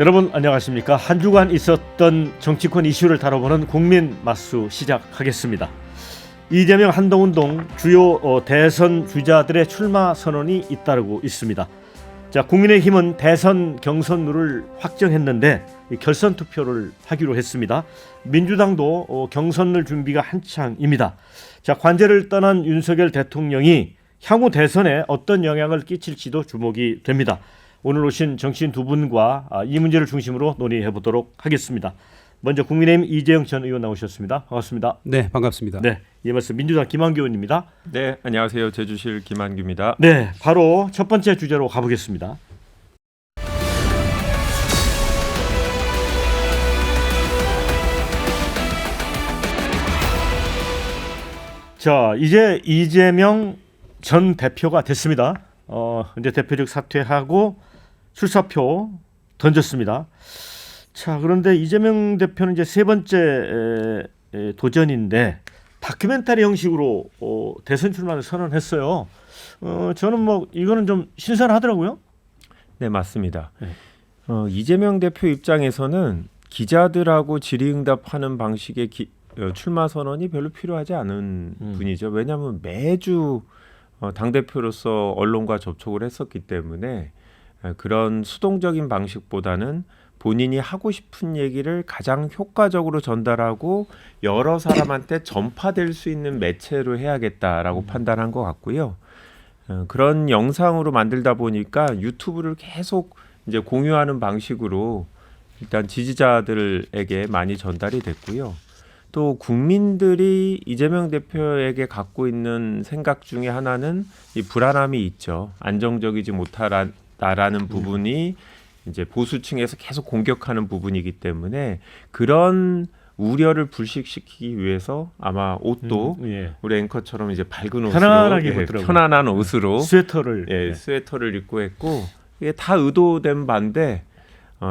여러분 안녕하십니까? 한 주간 있었던 정치권 이슈를 다뤄보는 국민 맛수 시작하겠습니다. 이재명 한동훈 주요 대선 주자들의 출마 선언이 잇따르고 있습니다. 자, 국민의힘은 대선 경선 룰을 확정했는데 결선 투표를 하기로 했습니다. 민주당도 경선룰 준비가 한창입니다. 자, 관제를 떠난 윤석열 대통령이 향후 대선에 어떤 영향을 끼칠지도 주목이 됩니다. 오늘 오신 정치인 두 분과 이 문제를 중심으로 논의해 보도록 하겠습니다. 먼저 국민의힘 이재영 전 의원 나오셨습니다. 반갑습니다. 네, 반갑습니다. 네, 이에 맞서 민주당 김한규 의원입니다. 네, 안녕하세요. 제주실 김한규입니다. 네, 바로 첫 번째 주제로 가보겠습니다. 자, 이제 이재명 전 대표가 됐습니다. 이제 대표직 사퇴하고 출사표 던졌습니다. 자, 그런데 이재명 대표는 이제 세 번째 도전인데 다큐멘터리 형식으로 대선 출마를 선언했어요. 저는 뭐 이거는 좀 신선하더라고요. 네, 맞습니다. 네. 이재명 대표 입장에서는 기자들하고 질의응답하는 방식의 출마 선언이 별로 필요하지 않은 분이죠. 왜냐하면 매주 당대표로서 언론과 접촉을 했었기 때문에 그런 수동적인 방식보다는 본인이 하고 싶은 얘기를 가장 효과적으로 전달하고 여러 사람한테 전파될 수 있는 매체로 해야겠다라고 판단한 것 같고요. 그런 영상으로 만들다 보니까 유튜브를 계속 이제 공유하는 방식으로 일단 지지자들에게 많이 전달이 됐고요. 또 국민들이 이재명 대표에게 갖고 있는 생각 중에 하나는 이 불안함이 있죠. 안정적이지 못하다라는 부분이 이제 보수층에서 계속 공격하는 부분이기 때문에 그런 우려를 불식시키기 위해서 아마 옷도 예. 우리 앵커처럼 이제 밝은 옷으로 편안하게 입더라고요. 편안한 옷으로 스웨터를 스웨터를 입고 했고 이게 다 의도된 바인데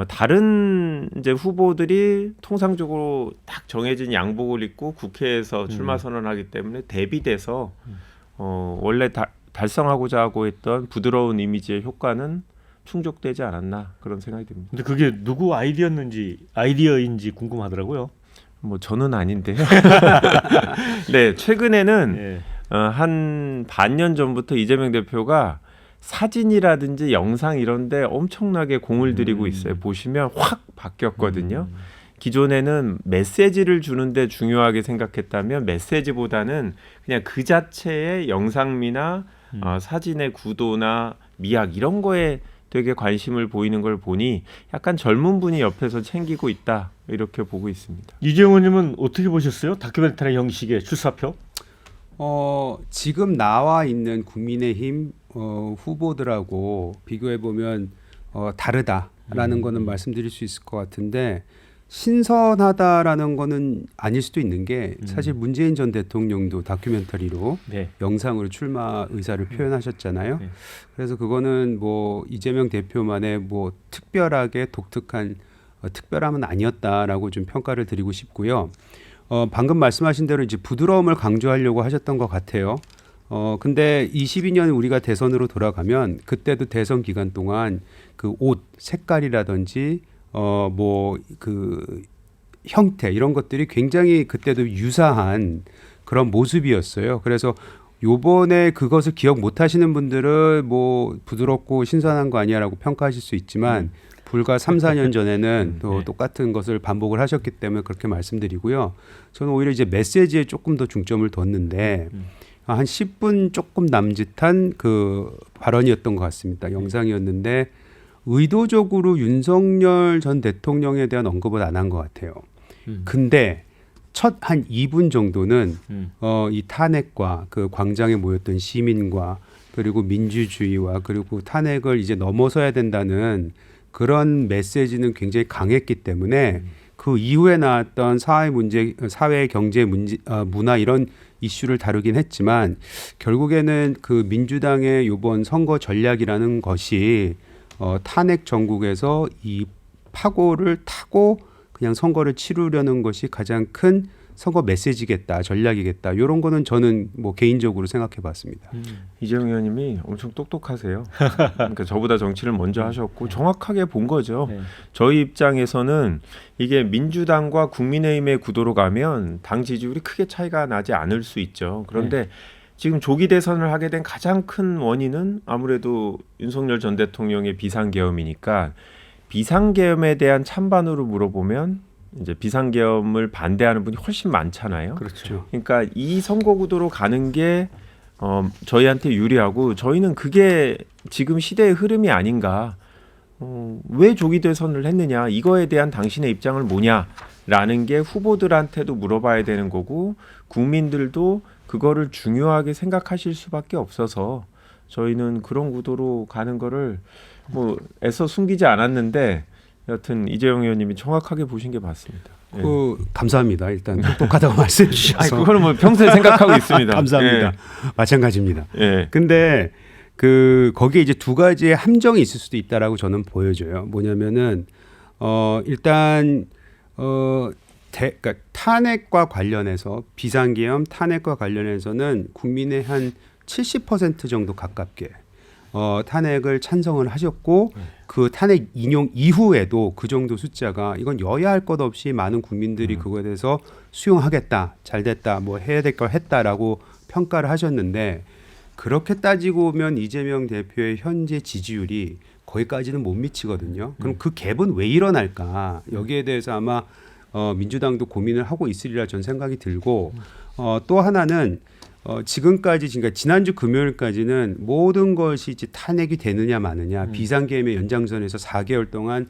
다른 이제 후보들이 통상적으로 딱 정해진 양복을 입고 국회에서 출마 선언하기 때문에 대비돼서 원래 달성하고자 하고 했던 부드러운 이미지의 효과는 충족되지 않았나 그런 생각이 듭니다. 근데 그게 누구 아이디어인지 궁금하더라고요. 뭐 저는 아닌데요. 네, 최근에는 예. 한 반년 전부터 이재명 대표가 사진이라든지 영상 이런데 엄청나게 공을 들이고 있어요. 보시면 확 바뀌었거든요. 기존에는 메시지를 주는데 중요하게 생각했다면 메시지보다는 그냥 그 자체의 영상미나 사진의 구도나 미학 이런 거에 되게 관심을 보이는 걸 보니 약간 젊은 분이 옆에서 챙기고 있다 이렇게 보고 있습니다. 이재용 의원님은 어떻게 보셨어요? 다큐멘터리 형식의 출사표? 지금 나와 있는 국민의힘 후보들하고 비교해 보면 다르다라는 거는 말씀드릴 수 있을 것 같은데 신선하다라는 거는 아닐 수도 있는 게 사실 문재인 전 대통령도 다큐멘터리로 네. 영상으로 출마 의사를 표현하셨잖아요. 네. 그래서 그거는 뭐 이재명 대표만의 뭐 특별하게 독특한 특별함은 아니었다라고 좀 평가를 드리고 싶고요. 방금 말씀하신 대로 이제 부드러움을 강조하려고 하셨던 것 같아요. 근데 22년 우리가 대선으로 돌아가면 그때도 대선 기간 동안 그 옷 색깔이라든지 뭐 그 형태 이런 것들이 굉장히 그때도 유사한 그런 모습이었어요. 그래서 요번에 그것을 기억 못 하시는 분들은 뭐 부드럽고 신선한 거 아니야라고 평가하실 수 있지만 불과 3, 4년 전에는 또 똑같은 것을 반복을 하셨기 때문에 그렇게 말씀드리고요. 저는 오히려 이제 메시지에 조금 더 중점을 뒀는데 한 10분 조금 남짓한 그 발언이었던 것 같습니다. 영상이었는데 의도적으로 윤석열 전 대통령에 대한 언급을 안 한 것 같아요. 근데 첫 한 2분 정도는 이 탄핵과 그 광장에 모였던 시민과 그리고 민주주의와 그리고 탄핵을 이제 넘어서야 된다는 그런 메시지는 굉장히 강했기 때문에 그 이후에 나왔던 사회 문제, 사회 경제 문제, 문화 이런 이슈를 다루긴 했지만 결국에는 그 민주당의 이번 선거 전략이라는 것이 탄핵 전국에서 이 파고를 타고 그냥 선거를 치르려는 것이 가장 큰 선거 메시지겠다, 전략이겠다. 이런 거는 저는 뭐 개인적으로 생각해봤습니다. 이재용 의원님이 엄청 똑똑하세요. 그러니까 저보다 정치를 먼저 하셨고 정확하게 본 거죠. 네. 저희 입장에서는 이게 민주당과 국민의힘의 구도로 가면 당 지지율이 크게 차이가 나지 않을 수 있죠. 그런데 지금 조기 대선을 하게 된 가장 큰 원인은 아무래도 윤석열 전 대통령의 비상계엄이니까 비상계엄에 대한 찬반으로 물어보면 이제 비상계엄을 반대하는 분이 훨씬 많잖아요. 그렇죠. 그러니까 이 선거 구도로 가는 게 저희한테 유리하고 저희는 그게 지금 시대의 흐름이 아닌가. 왜 조기 대선을 했느냐 이거에 대한 당신의 입장을 뭐냐라는 게 후보들한테도 물어봐야 되는 거고 국민들도 그거를 중요하게 생각하실 수밖에 없어서 저희는 그런 구도로 가는 거를 뭐 애써 숨기지 않았는데 여튼 이재용 의원님이 정확하게 보신 게 맞습니다. 예. 감사합니다. 일단 똑똑하다고 말씀해 주셔서. 아니, 그거는 뭐 평소에 생각하고 있습니다. 감사합니다. 마찬가지입니다. 예. 근데 거기에 이제 두 가지의 함정이 있을 수도 있다라고 저는 보여져요. 뭐냐면은 일단 그러니까 탄핵과 관련해서 비상계엄 탄핵과 관련해서는 국민의 한 70% 정도 가깝게 탄핵을 찬성을 하셨고 그 탄핵 인용 이후에도 그 정도 숫자가 이건 여야 할 것 없이 많은 국민들이 그거에 대해서 수용하겠다, 잘됐다, 뭐 해야 될 걸 했다라고 평가를 하셨는데 그렇게 따지고 보면 이재명 대표의 현재 지지율이 거기까지는 못 미치거든요. 그럼 그 갭은 왜 일어날까? 여기에 대해서 아마 민주당도 고민을 하고 있으리라 전 생각이 들고 또 하나는 지금까지 그러니까 지난주 금요일까지는 모든 것이 이제 탄핵이 되느냐 마느냐 비상계엄의 연장선에서 4개월 동안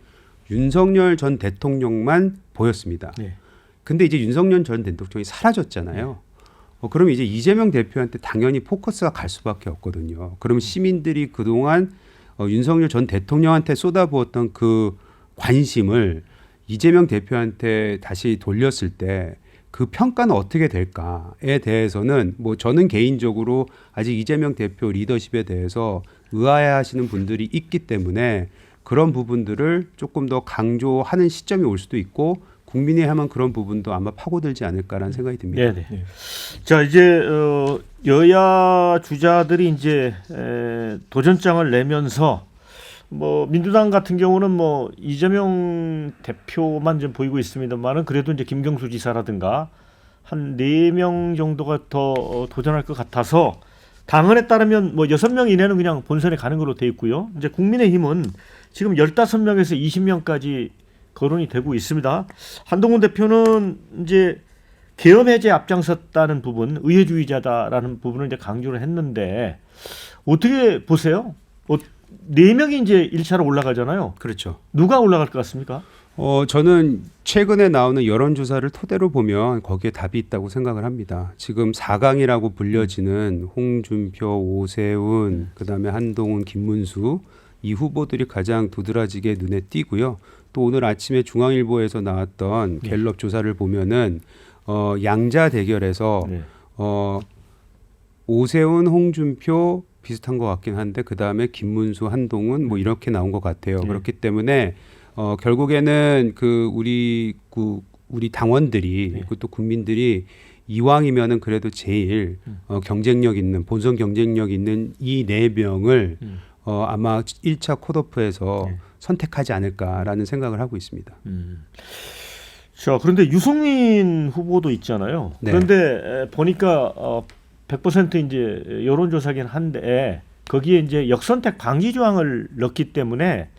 윤석열 전 대통령만 보였습니다. 네. 근데 이제 윤석열 전 대통령이 사라졌잖아요. 그럼 이제 이재명 대표한테 당연히 포커스가 갈 수밖에 없거든요. 그럼 시민들이 그동안 윤석열 전 대통령한테 쏟아부었던 그 관심을 이재명 대표한테 다시 돌렸을 때 그 평가는 어떻게 될까에 대해서는 뭐 저는 개인적으로 아직 이재명 대표 리더십에 대해서 의아해하시는 분들이 있기 때문에 그런 부분들을 조금 더 강조하는 시점이 올 수도 있고 국민이 하면 그런 부분도 아마 파고들지 않을까라는 생각이 듭니다. 네. 자 이제 여야 주자들이 이제 도전장을 내면서 뭐 민주당 같은 경우는 뭐 이재명 대표만 좀 보이고 있습니다만은 그래도 이제 김경수 지사라든가 한 4명 정도가 더 도전할 것 같아서 당헌에 따르면 뭐 6명 이내는 그냥 본선에 가는 걸로 돼 있고요. 이제 국민의힘은 지금 15명에서 20명까지 거론이 되고 있습니다. 한동훈 대표는 이제 계엄 해제 앞장섰다는 부분, 의회주의자다라는 부분을 이제 강조를 했는데 어떻게 보세요? 4명이 이제 1차로 올라가잖아요. 그렇죠. 누가 올라갈 것 같습니까? 저는 최근에 나오는 여론조사를 토대로 보면 거기에 답이 있다고 생각을 합니다. 지금 4강이라고 불려지는 홍준표, 오세훈, 그다음에 한동훈, 김문수 이 후보들이 가장 두드러지게 눈에 띄고요. 또 오늘 아침에 중앙일보에서 나왔던 갤럽 조사를 보면은 양자 대결에서 오세훈, 홍준표 비슷한 것 같긴 한데 그 다음에 김문수, 한동훈 뭐 이렇게 나온 것 같아요. 그렇기 때문에 결국에는 우리 당원들이 그또 국민들이 이왕이면은 그래도 제일 경쟁력 있는 본선 경쟁력 있는 이 4명을 아마 1차 컷오프에서 선택하지 않을까라는 생각을 하고 있습니다. 자 그런데 유승민 후보도 있잖아요. 네. 그런데 보니까 100% 이제 여론조사긴 한데 거기에 이제 역선택 방지 조항을 넣기 때문에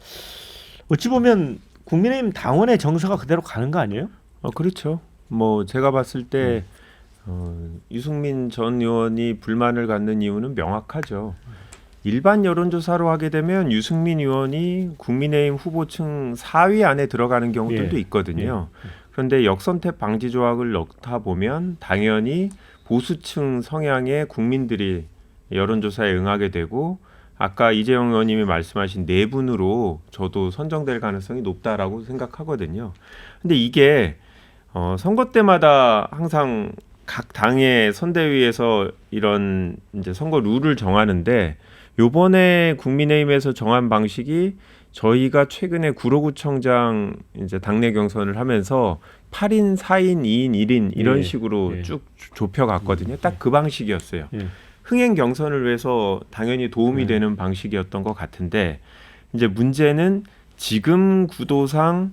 어찌 보면 국민의힘 당원의 정서가 그대로 가는 거 아니에요? 그렇죠. 뭐 제가 봤을 때 유승민 전 의원이 불만을 갖는 이유는 명확하죠. 일반 여론조사로 하게 되면 유승민 의원이 국민의힘 후보층 4위 안에 들어가는 경우들도 있거든요. 그런데 역선택 방지 조항을 넣다 보면 당연히 보수층 성향의 국민들이 여론조사에 응하게 되고 아까 이재용 의원님이 말씀하신 4분으로 저도 선정될 가능성이 높다라고 생각하거든요. 근데 이게 선거 때마다 항상 각 당의 선대위에서 이런 이제 선거 룰을 정하는데 요번에 국민의힘에서 정한 방식이 저희가 최근에 구로구청장 이제 당내 경선을 하면서 8인, 4인, 2인, 1인 이런 예. 식으로 예. 쭉 좁혀갔거든요. 딱 그 방식이었어요. 예. 흥행 경선을 위해서 당연히 도움이 되는 방식이었던 것 같은데 이제 문제는 지금 구도상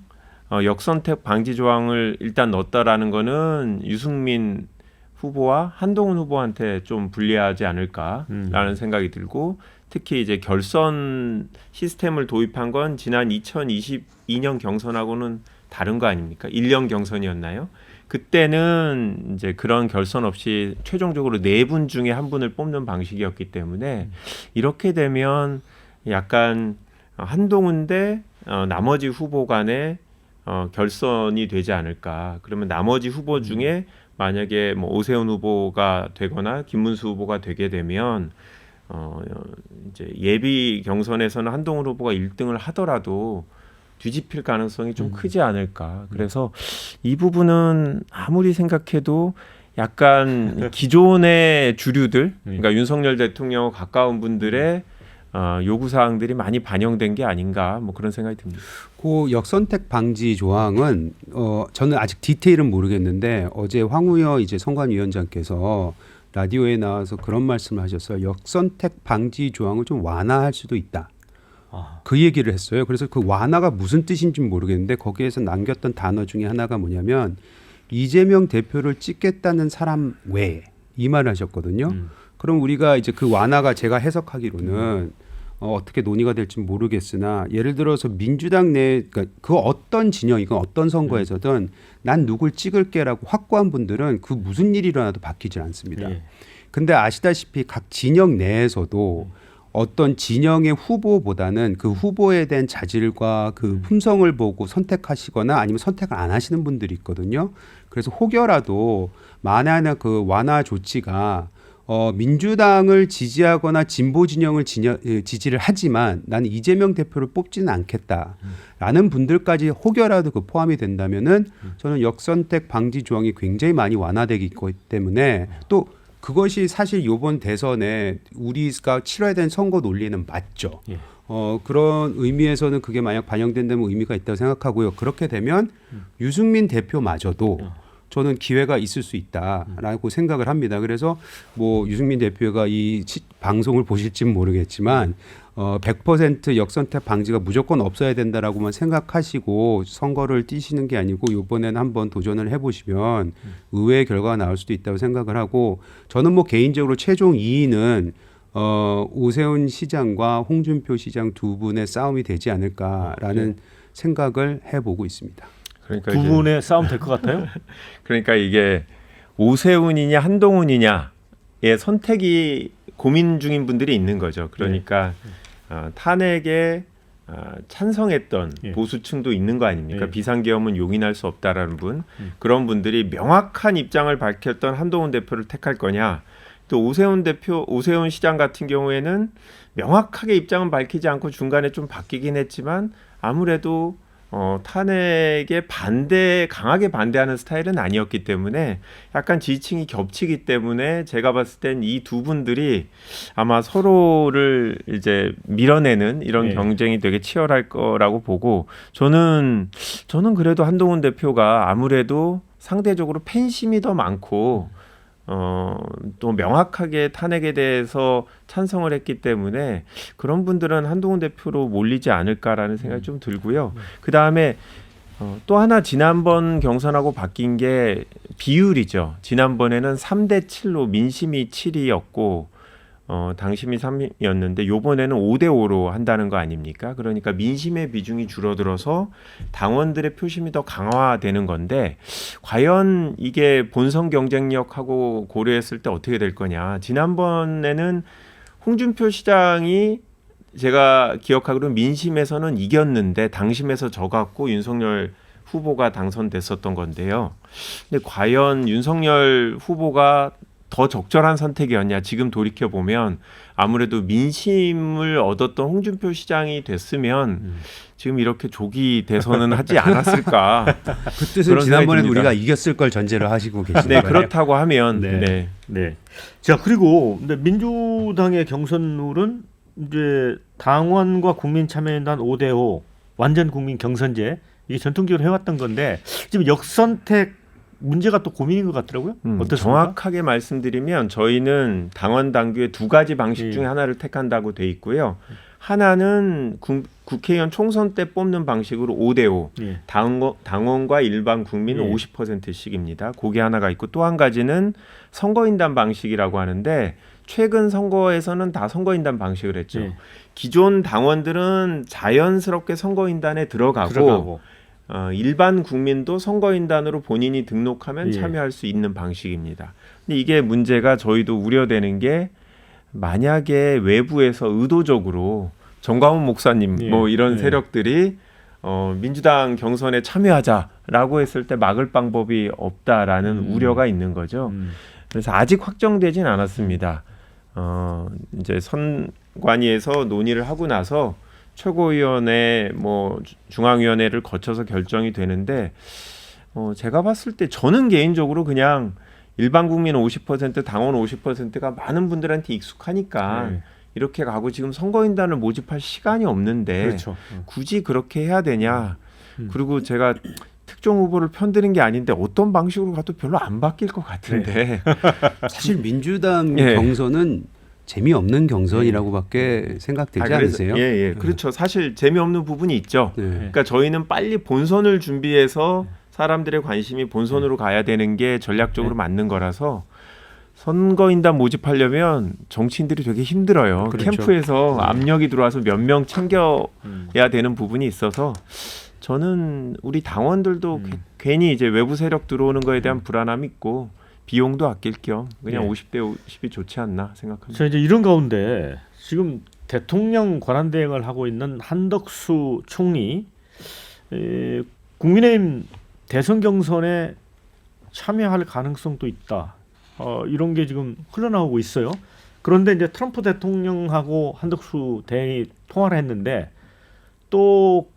역선택 방지 조항을 일단 넣었다라는 거는 유승민 후보와 한동훈 후보한테 좀 불리하지 않을까라는 생각이 들고 특히 이제 결선 시스템을 도입한 건 지난 2022년 경선하고는 다른 거 아닙니까? 1년 경선이었나요? 그때는 이제 그런 결선 없이 최종적으로 4분 중에 한 분을 뽑는 방식이었기 때문에 이렇게 되면 약간 한동훈 대 나머지 후보 간의 결선이 되지 않을까. 그러면 나머지 후보 중에 만약에 뭐 오세훈 후보가 되거나 김문수 후보가 되게 되면 이제 예비 경선에서는 한동훈 후보가 1등을 하더라도 뒤집힐 가능성이 좀 크지 않을까. 그래서 이 부분은 아무리 생각해도 약간 기존의 주류들, 그러니까 윤석열 대통령 가까운 분들의 요구 사항들이 많이 반영된 게 아닌가 뭐 그런 생각이 듭니다. 그 역선택 방지 조항은 저는 아직 디테일은 모르겠는데 어제 황우여 이제 선관위원장께서 라디오에 나와서 그런 말씀을 하셨어요. 역선택 방지 조항을 좀 완화할 수도 있다. 그 얘기를 했어요. 그래서 그 완화가 무슨 뜻인지 모르겠는데 거기에서 남겼던 단어 중에 하나가 뭐냐면 이재명 대표를 찍겠다는 사람 외에 이 말을 하셨거든요. 그럼 우리가 이제 그 완화가 제가 해석하기로는 어떻게 논의가 될지 모르겠으나 예를 들어서 민주당 내 그러니까 그 어떤 진영이건 어떤 선거에서든 난 누굴 찍을게라고 확고한 분들은 그 무슨 일이 일어나도 바뀌질 않습니다. 근데 아시다시피 각 진영 내에서도 어떤 진영의 후보보다는 그 후보에 대한 자질과 그 품성을 보고 선택하시거나 아니면 선택을 안 하시는 분들이 있거든요. 그래서 혹여라도 만약에 그 완화 조치가 민주당을 지지하거나 진보 진영을 지지를 하지만 나는 이재명 대표를 뽑지는 않겠다라는 분들까지 혹여라도 그 포함이 된다면은 저는 역선택 방지 조항이 굉장히 많이 완화되기 때문에 또 그것이 사실 이번 대선에 우리가 치러야 되는 선거 논리는 맞죠. 그런 의미에서는 그게 만약 반영된다면 의미가 있다고 생각하고요. 그렇게 되면 유승민 대표마저도 저는 기회가 있을 수 있다라고 생각을 합니다. 그래서 뭐 유승민 대표가 이 방송을 보실지는 모르겠지만 100% 역선택 방지가 무조건 없어야 된다라고만 생각하시고 선거를 뛰시는 게 아니고 이번에는 한번 도전을 해보시면 의외의 결과가 나올 수도 있다고 생각을 하고 저는 뭐 개인적으로 최종 2위는 오세훈 시장과 홍준표 시장 두 분의 싸움이 되지 않을까라는 생각을 해보고 있습니다. 그러니까 두 분의 싸움 될 것 같아요? 그러니까 이게 오세훈이냐 한동훈이냐의 선택이 고민 중인 분들이 있는 거죠. 그러니까 탄핵에 찬성했던 보수층도 있는 거 아닙니까? 비상계엄은 용인할 수 없다라는 분. 그런 분들이 명확한 입장을 밝혔던 한동훈 대표를 택할 거냐. 또 오세훈 시장 같은 경우에는 명확하게 입장은 밝히지 않고 중간에 좀 바뀌긴 했지만 아무래도 탄핵에 강하게 반대하는 스타일은 아니었기 때문에 약간 지지층이 겹치기 때문에 제가 봤을 땐 이 두 분들이 아마 서로를 이제 밀어내는 이런 경쟁이 되게 치열할 거라고 보고 저는 그래도 한동훈 대표가 아무래도 상대적으로 팬심이 더 많고 또 명확하게 탄핵에 대해서 찬성을 했기 때문에 그런 분들은 한동훈 대표로 몰리지 않을까라는 생각이 좀 들고요. 그 다음에 또 하나 지난번 경선하고 바뀐 게 비율이죠. 지난번에는 3대 7로 민심이 7이었고 당심이 3이었는데 요번에는 5대 5로 한다는 거 아닙니까? 그러니까 민심의 비중이 줄어들어서 당원들의 표심이 더 강화되는 건데 과연 이게 본선 경쟁력하고 고려했을 때 어떻게 될 거냐. 지난번에는 홍준표 시장이 제가 기억하기로는 민심에서는 이겼는데 당심에서 져갖고 윤석열 후보가 당선됐었던 건데요. 근데 과연 윤석열 후보가 더 적절한 선택이었냐. 지금 돌이켜보면 아무래도 민심을 얻었던 홍준표 시장이 됐으면 지금 이렇게 조기 대선은 하지 않았을까. 그 뜻은 지난번에 우리가 이겼을 걸 전제로 하시고 계시는 네, 거예요. 그렇다고 하면 네. 자, 그리고 근데 민주당의 경선룰은 이제 당원과 국민참여연단 5대5 완전 국민 경선제 이게 전통적으로 해왔던 건데 지금 역선택 문제가 또 고민인 것 같더라고요. 어떻습니까? 정확하게 말씀드리면 저희는 당원 당규의 두 가지 방식 중에 하나를 택한다고 돼 있고요. 하나는 국회의원 총선 때 뽑는 방식으로 5대5 예. 당원과 일반 국민은 예. 50%씩입니다. 그게 하나가 있고 또 한 가지는 선거인단 방식이라고 하는데 최근 선거에서는 다 선거인단 방식을 했죠. 예. 기존 당원들은 자연스럽게 선거인단에 들어가고 일반 국민도 선거인단으로 본인이 등록하면 예. 참여할 수 있는 방식입니다. 근데 이게 문제가 저희도 우려되는 게 만약에 외부에서 의도적으로 정광훈 목사님 예. 뭐 이런 예. 세력들이 민주당 경선에 참여하자라고 했을 때 막을 방법이 없다라는 우려가 있는 거죠. 그래서 아직 확정되진 않았습니다. 이제 선관위에서 논의를 하고 나서 최고위원회 뭐 중앙위원회를 거쳐서 결정이 되는데 제가 봤을 때 저는 개인적으로 그냥 일반 국민 50% 당원 50%가 많은 분들한테 익숙하니까 네. 이렇게 가고 지금 선거인단을 모집할 시간이 없는데 그렇죠. 굳이 그렇게 해야 되냐. 그리고 제가 특정 후보를 편드는 게 아닌데 어떤 방식으로 가도 별로 안 바뀔 것 같은데 사실 민주당 예. 경선은 재미없는 경선이라고밖에 생각되지 않으세요? 예. 그렇죠. 사실 재미없는 부분이 있죠. 네. 그러니까 저희는 빨리 본선을 준비해서 사람들의 관심이 본선으로 가야 되는 게 전략적으로 맞는 거라서 선거인단 모집하려면 정치인들이 되게 힘들어요. 그렇죠. 캠프에서 압력이 들어와서 몇 명 챙겨야 되는 부분이 있어서 저는 우리 당원들도 괜히 이제 외부 세력 들어오는 거에 대한 불안함이 있고 비용도 아낄 겸 그냥 예. 50대 50이 좋지 않나 생각합니다. 자, 이제 이런 가운데 지금 대통령 권한 대행을 하고 있는 한덕수 총리 국민의힘 대선 경선에 참여할 가능성도 있다. 이런 게 지금 흘러나오고 있어요. 그런데 이제 트럼프 대통령하고 한덕수 대행이 통화를 했는데 또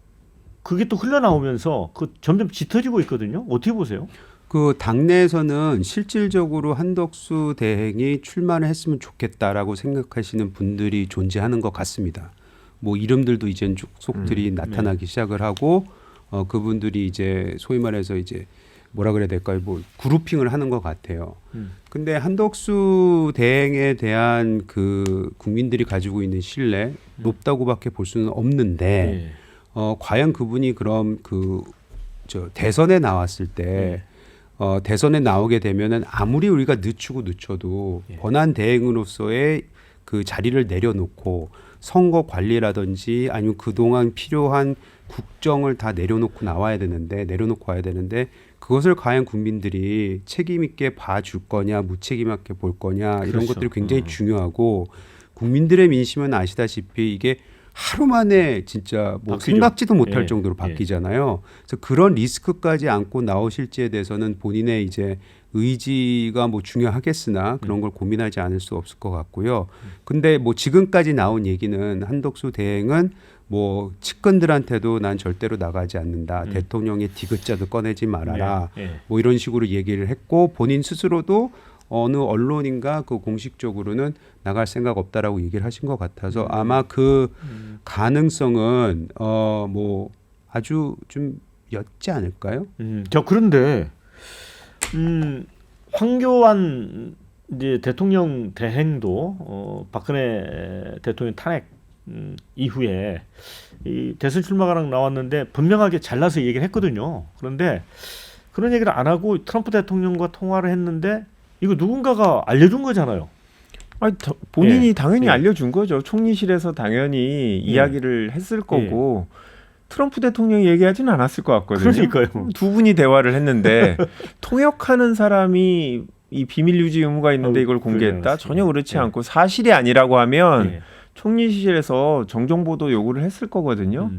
그게 또 흘러나오면서 그 점점 짙어지고 있거든요. 어떻게 보세요? 그 당내에서는 실질적으로 한덕수 대행이 출마를 했으면 좋겠다라고 생각하시는 분들이 존재하는 것 같습니다. 뭐 이름들도 이제 속들이 나타나기 시작을 하고 그분들이 이제 소위 말해서 이제 뭐라 그래야 될까요? 뭐 그룹핑을 하는 것 같아요. 근데 한덕수 대행에 대한 그 국민들이 가지고 있는 신뢰 높다고밖에 볼 수는 없는데 과연 그분이 그럼 대선에 나왔을 때 대선에 나오게 되면은 아무리 우리가 늦춰도 권한 대행으로서의 그 자리를 내려놓고 선거 관리라든지 아니면 그동안 필요한 국정을 다 내려놓고 와야 되는데 그것을 과연 국민들이 책임 있게 봐줄 거냐 무책임 있게 볼 거냐 이런 그렇죠. 것들이 굉장히 중요하고 국민들의 민심은 아시다시피 이게 하루 만에 진짜 뭐 바뀌죠. 생각지도 못할 예. 정도로 바뀌잖아요. 그래서 그런 리스크까지 안고 나오실지에 대해서는 본인의 이제 의지가 뭐 중요하겠으나 그런 걸 고민하지 않을 수 없을 것 같고요. 근데 뭐 지금까지 나온 얘기는 한덕수 대행은 뭐 측근들한테도 난 절대로 나가지 않는다. 대통령의 디귿자도 꺼내지 말아라. 뭐 이런 식으로 얘기를 했고 본인 스스로도 어느 언론인가 그 공식적으로는 나갈 생각 없다라고 얘기를 하신 것 같아서 아마 그 가능성은 뭐 아주 좀 옅지 않을까요? 저 그런데 황교안 이제 대통령 대행도 박근혜 대통령 탄핵 이후에 이 대선 출마가랑 나왔는데 분명하게 잘라서 얘기를 했거든요. 그런데 그런 얘기를 안 하고 트럼프 대통령과 통화를 했는데 이거 누군가가 알려준 거잖아요. 아니, 본인이 예. 당연히 예. 알려준 거죠. 총리실에서 당연히 이야기를 했을 거고 트럼프 대통령이 얘기하지는 않았을 것 같거든요. 그러니까요. 두 분이 대화를 했는데 통역하는 사람이 이 비밀 유지 의무가 있는데 이걸 공개했다? 전혀 그렇지 않고 사실이 아니라고 하면 총리실에서 정정보도 요구를 했을 거거든요.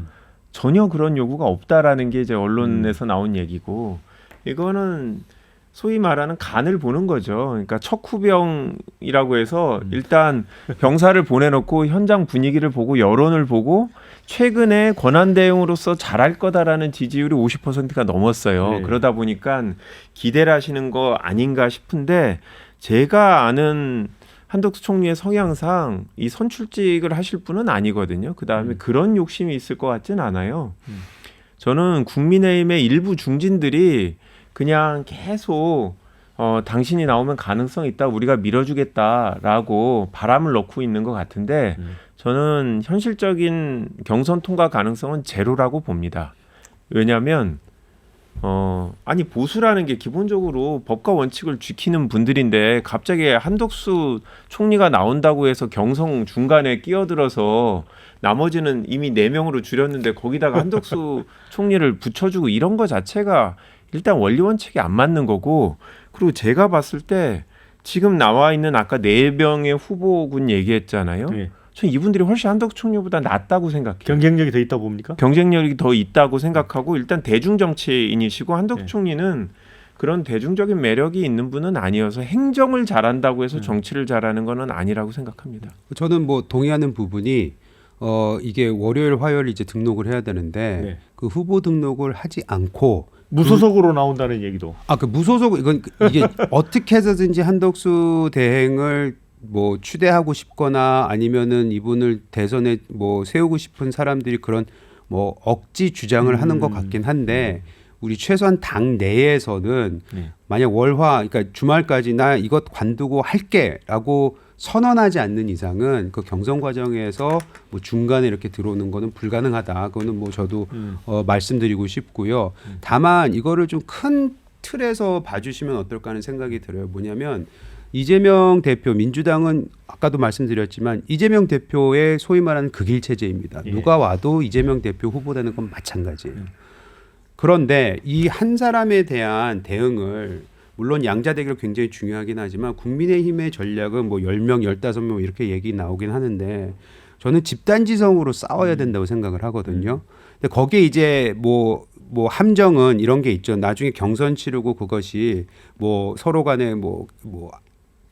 전혀 그런 요구가 없다라는 게 이제 언론에서 나온 얘기고 이거는 소위 말하는 간을 보는 거죠. 그러니까 척후병이라고 해서 일단 병사를 보내놓고 현장 분위기를 보고 여론을 보고 최근에 권한 대응으로서 잘할 거다라는 지지율이 50%가 넘었어요. 그러다 보니까 기대를 하시는 거 아닌가 싶은데 제가 아는 한덕수 총리의 성향상 이 선출직을 하실 분은 아니거든요. 그다음에 그런 욕심이 있을 것 같진 않아요. 저는 국민의힘의 일부 중진들이 그냥 계속 당신이 나오면 가능성 있다, 우리가 밀어주겠다라고 바람을 넣고 있는 것 같은데 저는 현실적인 경선 통과 가능성은 제로라고 봅니다. 왜냐하면 아니 보수라는 게 기본적으로 법과 원칙을 지키는 분들인데 갑자기 한덕수 총리가 나온다고 해서 경선 중간에 끼어들어서 나머지는 이미 4명으로 줄였는데 거기다가 한덕수 총리를 붙여주고 이런 거 자체가 일단 원리 원칙이 안 맞는 거고, 그리고 제가 봤을 때 지금 나와 있는 아까 4명의 후보군 얘기했잖아요. 네. 전 이분들이 훨씬 한덕수 총리보다 낫다고 생각해요. 경쟁력이 더 있다 봅니까? 경쟁력이 더 있다고 생각하고, 일단 대중 정치인이시고 한덕수 네. 총리는 그런 대중적인 매력이 있는 분은 아니어서 행정을 잘한다고 해서 정치를 잘하는 거는 아니라고 생각합니다. 저는 뭐 동의하는 부분이 이게 월요일 화요일 이제 등록을 해야 되는데 네. 그 후보 등록을 하지 않고 무소속으로 나온다는 얘기도. 그 무소속 이게 어떻게 해서든지 한덕수 대행을 뭐 추대하고 싶거나 아니면은 이분을 대선에 뭐 세우고 싶은 사람들이 그런 뭐 억지 주장을 하는 것 같긴 한데 우리 최소한 당 내에서는 만약 월화 그러니까 주말까지 나 이것 관두고 할게라고 선언하지 않는 이상은 그 경선 과정에서 뭐 중간에 이렇게 들어오는 거는 불가능하다. 그거는 뭐 저도 말씀드리고 싶고요. 다만 이거를 좀 큰 틀에서 봐주시면 어떨까 하는 생각이 들어요. 뭐냐면 이재명 대표 민주당은 아까도 말씀드렸지만 이재명 대표의 소위 말하는 극일 체제입니다. 누가 와도 이재명 대표 후보되는 건 마찬가지예요. 그런데 이 한 사람에 대한 대응을 물론 양자 대결 굉장히 중요하긴 하지만 국민의힘의 전략은 뭐 10명, 15명 이렇게 얘기 나오긴 하는데 저는 집단지성으로 싸워야 된다고 생각을 하거든요. 근데 거기에 이제 뭐 함정은 이런 게 있죠. 나중에 경선 치르고 그것이 뭐 서로 간에 뭐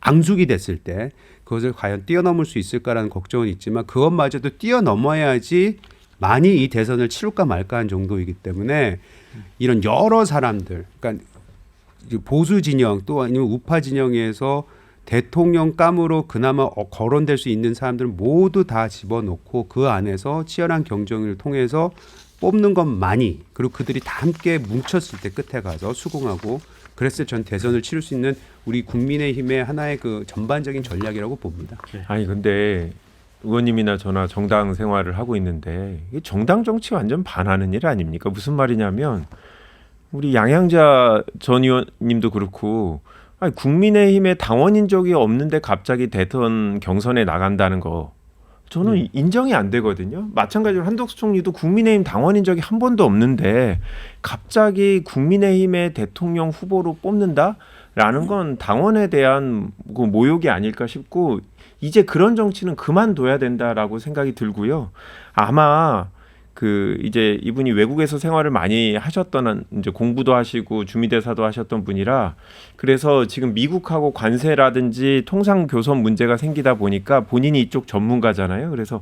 앙숙이 됐을 때 그것을 과연 뛰어넘을 수 있을까라는 걱정은 있지만 그것마저도 뛰어넘어야지 많이 이 대선을 치룰까 말까 한 정도이기 때문에 이런 여러 사람들, 그러니까 보수 진영 또 아니면 우파 진영에서 대통령감으로 그나마 거론될 수 있는 사람들은 모두 다 집어넣고 그 안에서 치열한 경쟁을 통해서 뽑는 것만이, 그리고 그들이 다 함께 뭉쳤을 때 끝에 가서 수긍하고 그랬을 전 대선을 치를 수 있는 우리 국민의힘의 하나의 그 전반적인 전략이라고 봅니다. 아니 근데 의원님이나 저나 정당 생활을 하고 있는데 이게 정당 정치 완전 반하는 일 아닙니까? 무슨 말이냐면 우리 양양자 전 의원님도 그렇고 아니, 국민의힘의 당원인 적이 없는데 갑자기 대선 경선에 나간다는 거 저는 인정이 안 되거든요. 마찬가지로 한덕수 총리도 국민의힘 당원인 적이 한 번도 없는데 갑자기 국민의힘의 대통령 후보로 뽑는다라는 건 당원에 대한 그 모욕이 아닐까 싶고 이제 그런 정치는 그만둬야 된다라고 생각이 들고요. 아마 그 이제 이분이 외국에서 생활을 많이 하셨던 이제 공부도 하시고 주미대사도 하셨던 분이라 그래서 지금 미국하고 관세라든지 통상교섭 문제가 생기다 보니까 본인이 이쪽 전문가잖아요. 그래서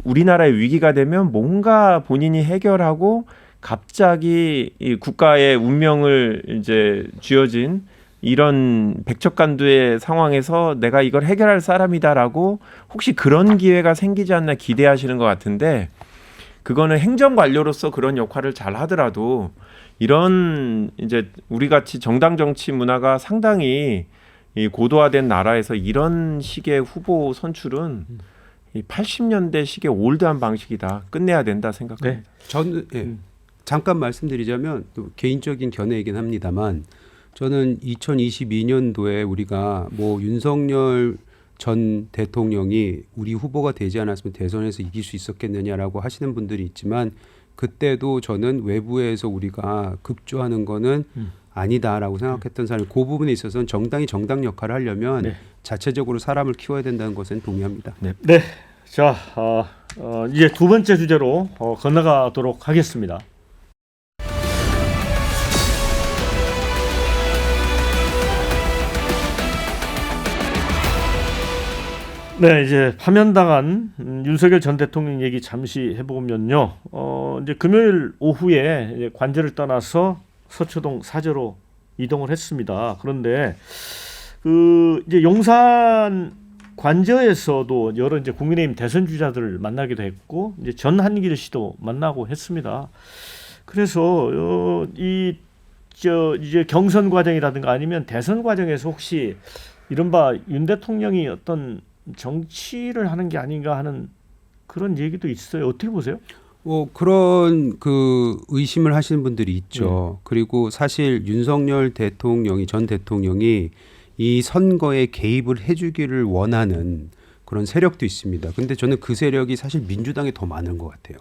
우리나라의 위기가 되면 뭔가 본인이 해결하고 갑자기 이 국가의 운명을 이제 쥐어진 이런 백척간두의 상황에서 내가 이걸 해결할 사람이다라고 혹시 그런 기회가 생기지 않나 기대하시는 것 같은데 그거는 행정관료로서 그런 역할을 잘 하더라도 이런 이제 우리 같이 정당 정치 문화가 상당히 이 고도화된 나라에서 이런 식의 후보 선출은 이 80년대식의 올드한 방식이다. 끝내야 된다 생각합니다. 저는 잠깐 말씀드리자면 또 개인적인 견해이긴 합니다만 저는 2022년도에 우리가 뭐 윤석열 전 대통령이 우리 후보가 되지 않았으면 대선에서 이길 수 있었겠느냐라고 하시는 분들이 있지만 그때도 저는 외부에서 우리가 급조하는 거는 아니다라고 생각했던 사람이 그 부분에 있어서는 정당이 정당 역할을 하려면 자체적으로 사람을 키워야 된다는 것은 동의합니다. 네. 자, 이제 두 번째 주제로 건너가도록 하겠습니다. 네, 이제 파면당한 윤석열 전 대통령 얘기 잠시 해보면요. 이제 금요일 오후에 이제 관저를 떠나서 서초동 사저로 이동을 했습니다. 그런데 그 이제 용산 관저에서도 여러 이제 국민의힘 대선 주자들을 만나기도 했고 이제 전한길 씨도 만나고 했습니다. 그래서 이제 경선 과정이라든가 아니면 대선 과정에서 혹시 이른바 윤 대통령이 어떤 정치를 하는 게 아닌가 하는 그런 얘기도 있어요. 어떻게 보세요? 그런 그 의심을 하시는 분들이 있죠. 그리고 사실 윤석열 전 대통령이 이 선거에 개입을 해주기를 원하는 그런 세력도 있습니다. 근데 저는 그 세력이 사실 민주당에 더 많은 것 같아요.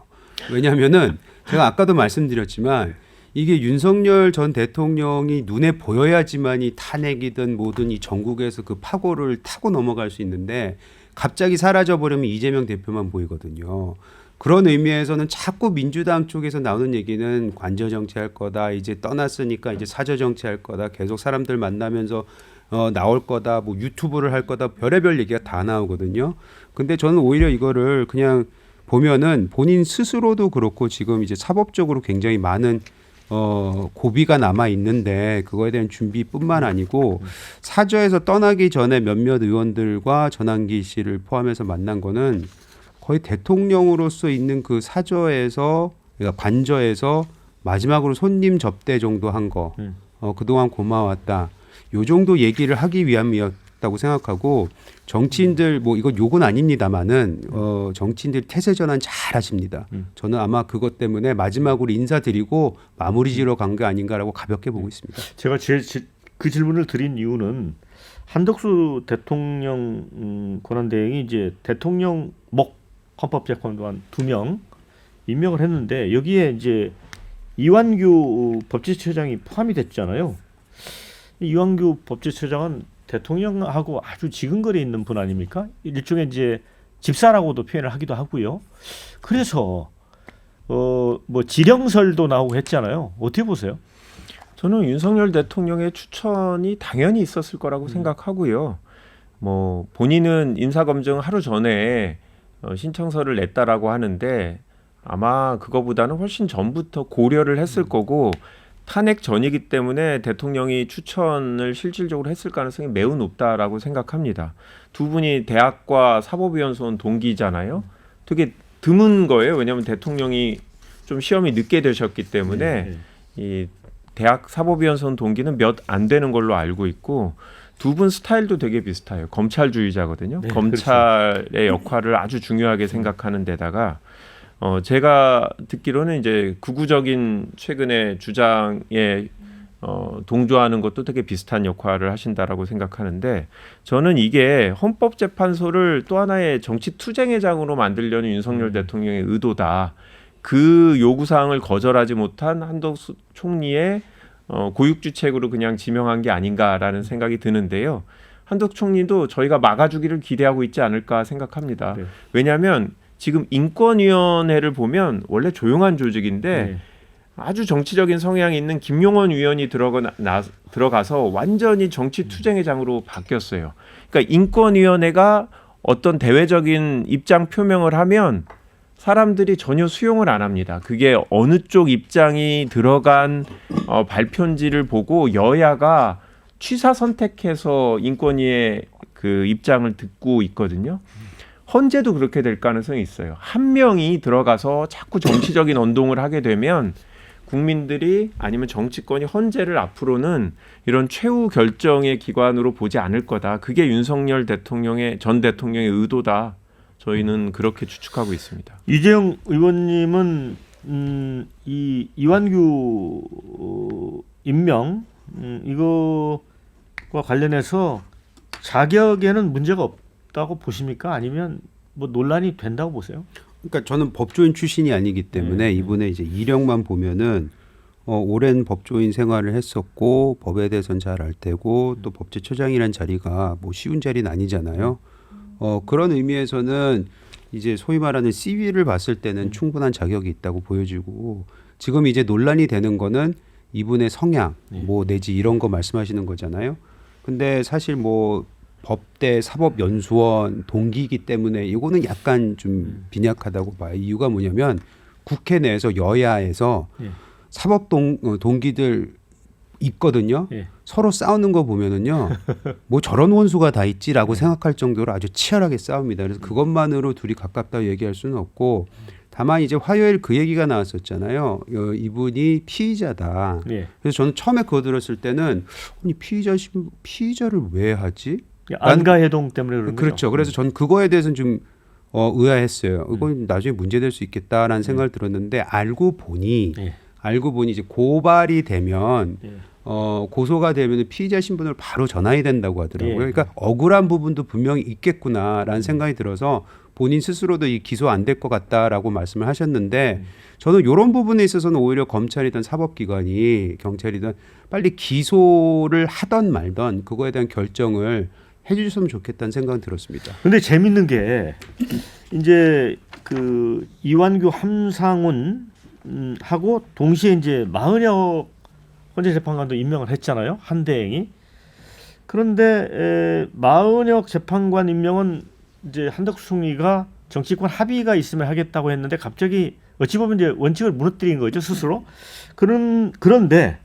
왜냐하면은 제가 아까도 말씀드렸지만 이게 윤석열 전 대통령이 눈에 보여야지만이 탄핵이든 뭐든 이 전국에서 그 파고를 타고 넘어갈 수 있는데 갑자기 사라져 버리면 이재명 대표만 보이거든요. 그런 의미에서는 자꾸 민주당 쪽에서 나오는 얘기는 관저 정치할 거다. 이제 떠났으니까 이제 사저 정치할 거다. 계속 사람들 만나면서 나올 거다. 뭐 유튜브를 할 거다. 별의별 얘기가 다 나오거든요. 근데 저는 오히려 이거를 그냥 보면은 본인 스스로도 그렇고 지금 이제 사법적으로 굉장히 많은 고비가 남아 있는데 그거에 대한 준비뿐만 아니고 사저에서 떠나기 전에 몇몇 의원들과 전환기 씨를 포함해서 만난 거는 거의 대통령으로서 있는 그 사저에서 그러니까 관저에서 마지막으로 손님 접대 정도 한 거. 그동안 고마웠다. 요 정도 얘기를 하기 위함이었다고 생각하고 정치인들 뭐 이건 욕은 아닙니다만은 정치인들 태세 전환 잘 하십니다. 저는 아마 그것 때문에 마지막으로 인사드리고 마무리 지러 간 게 아닌가라고 가볍게 보고 있습니다. 제가 그 질문을 드린 이유는 한덕수 대통령 권한대행이 이제 대통령 목 헌법재판관 2명 임명을 했는데 여기에 이제 이완규 법제처장이 포함이 됐잖아요. 이완규 법제처장은 대통령하고 아주 지근거리에 있는 분 아닙니까? 일종의 이제 집사라고도 표현을 하기도 하고요. 그래서 뭐 지령설도 나오고 했잖아요. 어떻게 보세요? 저는 윤석열 대통령의 추천이 당연히 있었을 거라고 생각하고요. 뭐 본인은 인사검증 하루 전에 신청서를 냈다라고 하는데 아마 그거보다는 훨씬 전부터 고려를 했을 거고 탄핵 전이기 때문에 대통령이 추천을 실질적으로 했을 가능성이 매우 높다라고 생각합니다. 두 분이 대학과 사법위원소원 동기잖아요. 되게 드문 거예요. 왜냐하면 대통령이 좀 시험이 늦게 되셨기 때문에 이 대학 사법위원소원 동기는 몇 안 되는 걸로 알고 있고 두 분 스타일도 되게 비슷해요. 검찰주의자거든요. 네, 검찰의 그렇죠. 역할을 아주 중요하게 생각하는 데다가 제가 듣기로는 이제 극우적인 최근의 주장에 동조하는 것도 되게 비슷한 역할을 하신다라고 생각하는데 저는 이게 헌법재판소를 또 하나의 정치 투쟁의장으로 만들려는 윤석열 대통령의 의도다. 그 요구사항을 거절하지 못한 한덕수 총리의 고육주책으로 그냥 지명한 게 아닌가라는 생각이 드는데요. 한덕수 총리도 저희가 막아주기를 기대하고 있지 않을까 생각합니다. 네. 왜냐하면 지금 인권위원회를 보면 원래 조용한 조직인데 아주 정치적인 성향이 있는 김용원 위원이 들어가서 완전히 정치 투쟁의장으로 바뀌었어요. 그러니까 인권위원회가 어떤 대외적인 입장 표명을 하면 사람들이 전혀 수용을 안 합니다. 그게 어느 쪽 입장이 들어간 발표인지를 보고 여야가 취사 선택해서 인권위의 그 입장을 듣고 있거든요. 헌재도 그렇게 될 가능성이 있어요. 한 명이 들어가서 자꾸 정치적인 언동을 하게 되면 국민들이 아니면 정치권이 헌재를 앞으로는 이런 최후 결정의 기관으로 보지 않을 거다. 그게 윤석열 전 대통령의 의도다. 저희는 그렇게 추측하고 있습니다. 이재용 의원님은 이 이완규 임명 이거와 관련해서 자격에는 문제가 없다고 보십니까? 아니면 뭐 논란이 된다고 보세요? 그러니까 저는 법조인 출신이 아니기 때문에 이분의 이제 이력만 보면은 오랜 법조인 생활을 했었고 법에 대해서는 잘 알 테고 또 법제처장이라는 자리가 뭐 쉬운 자리는 아니잖아요. 그런 의미에서는 이제 소위 말하는 CV를 봤을 때는 충분한 자격이 있다고 보여지고 지금 이제 논란이 되는 거는 이분의 성향 뭐 내지 이런 거 말씀하시는 거잖아요. 근데 사실 뭐 법대 사법연수원 동기이기 때문에 이거는 약간 좀 빈약하다고 봐요. 이유가 뭐냐면 국회 내에서 여야에서 사법 동기들 있거든요. 서로 싸우는 거 보면은요, 뭐 저런 원수가 다 있지라고 생각할 정도로 아주 치열하게 싸웁니다. 그래서 그것만으로 둘이 가깝다고 얘기할 수는 없고 다만 이제 화요일 그 얘기가 나왔었잖아요. 이분이 피의자다. 예. 그래서 저는 처음에 그거 들었을 때는 아니, 피의자를 왜 하지? 안가해동 때문에 그런 거죠. 그렇죠. 그래서 전 그거에 대해서는 좀 의아했어요. 이건 나중에 문제될 수 있겠다라는 생각을 들었는데 알고 보니 이제 고발이 되면 고소가 되면 피의자 신분을 바로 전환이 된다고 하더라고요. 그러니까 억울한 부분도 분명히 있겠구나라는 생각이 들어서 본인 스스로도 이 기소 안 될 것 같다라고 말씀을 하셨는데 저는 이런 부분에 있어서는 오히려 검찰이든 사법기관이 경찰이든 빨리 기소를 하던 말던 그거에 대한 결정을 해주셨으면 좋겠다는 생각은 들었습니다. 근데 재밌는 게 이제 그 이완규 함상훈 하고 동시에 이제 마은혁 헌재재판관도 임명을 했잖아요. 한대행이. 그런데 마은혁 재판관 임명은 이제 한덕수 총리가 정치권 합의가 있으면 하겠다고 했는데 갑자기 어찌 보면 이제 원칙을 무너뜨린 거죠 스스로. 그런데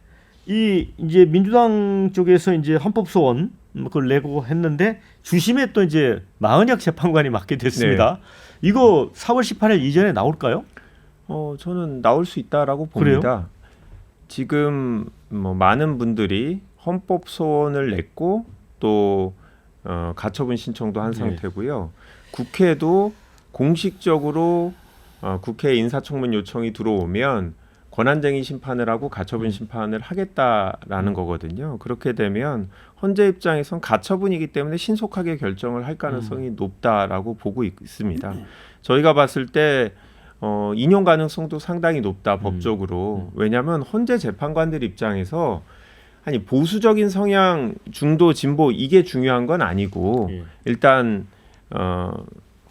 이 이제 민주당 쪽에서 이제 헌법소원 그걸 내고 했는데 주심에 또 이제 마은혁 재판관이 맡게 됐습니다. 네. 이거 4월 18일 이전에 나올까요? 저는 나올 수 있다라고 봅니다. 그래요? 지금 뭐 많은 분들이 헌법 소원을 냈고 또 가처분 신청도 한 상태고요. 국회도 공식적으로 국회 인사청문 요청이 들어오면 권한쟁의 심판을 하고 가처분 심판을 하겠다라는 거거든요. 그렇게 되면 헌재 입장에선 가처분이기 때문에 신속하게 결정을 할 가능성이 높다라고 보고 있습니다. 저희가 봤을 때 인용 가능성도 상당히 높다 법적으로. 왜냐하면 헌재 재판관들 입장에서 아니 보수적인 성향, 중도, 진보 이게 중요한 건 아니고 일단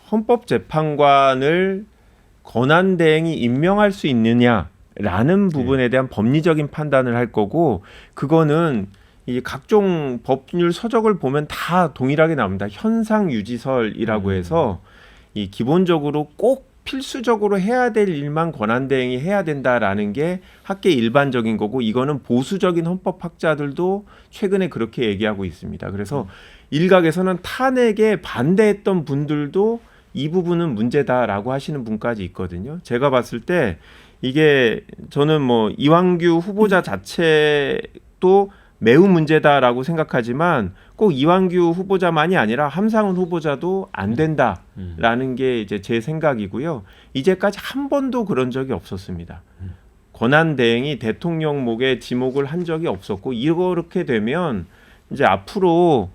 헌법재판관을 권한대행이 임명할 수 있느냐라는 부분에 대한 법리적인 판단을 할 거고 그거는 이 각종 법률 서적을 보면 다 동일하게 나옵니다. 현상유지설이라고 해서 이 기본적으로 꼭 필수적으로 해야 될 일만 권한대행이 해야 된다라는 게 학계 일반적인 거고 이거는 보수적인 헌법학자들도 최근에 그렇게 얘기하고 있습니다. 그래서 일각에서는 탄핵에 반대했던 분들도 이 부분은 문제다라고 하시는 분까지 있거든요. 제가 봤을 때 이게 저는 뭐 이완규 후보자 자체도 매우 문제다라고 생각하지만 꼭 이완규 후보자만이 아니라 함상훈 후보자도 안 된다라는 게 이제 제 생각이고요. 이제까지 한 번도 그런 적이 없었습니다. 권한대행이 대통령 목에 지목을 한 적이 없었고 이렇게 되면 이제 앞으로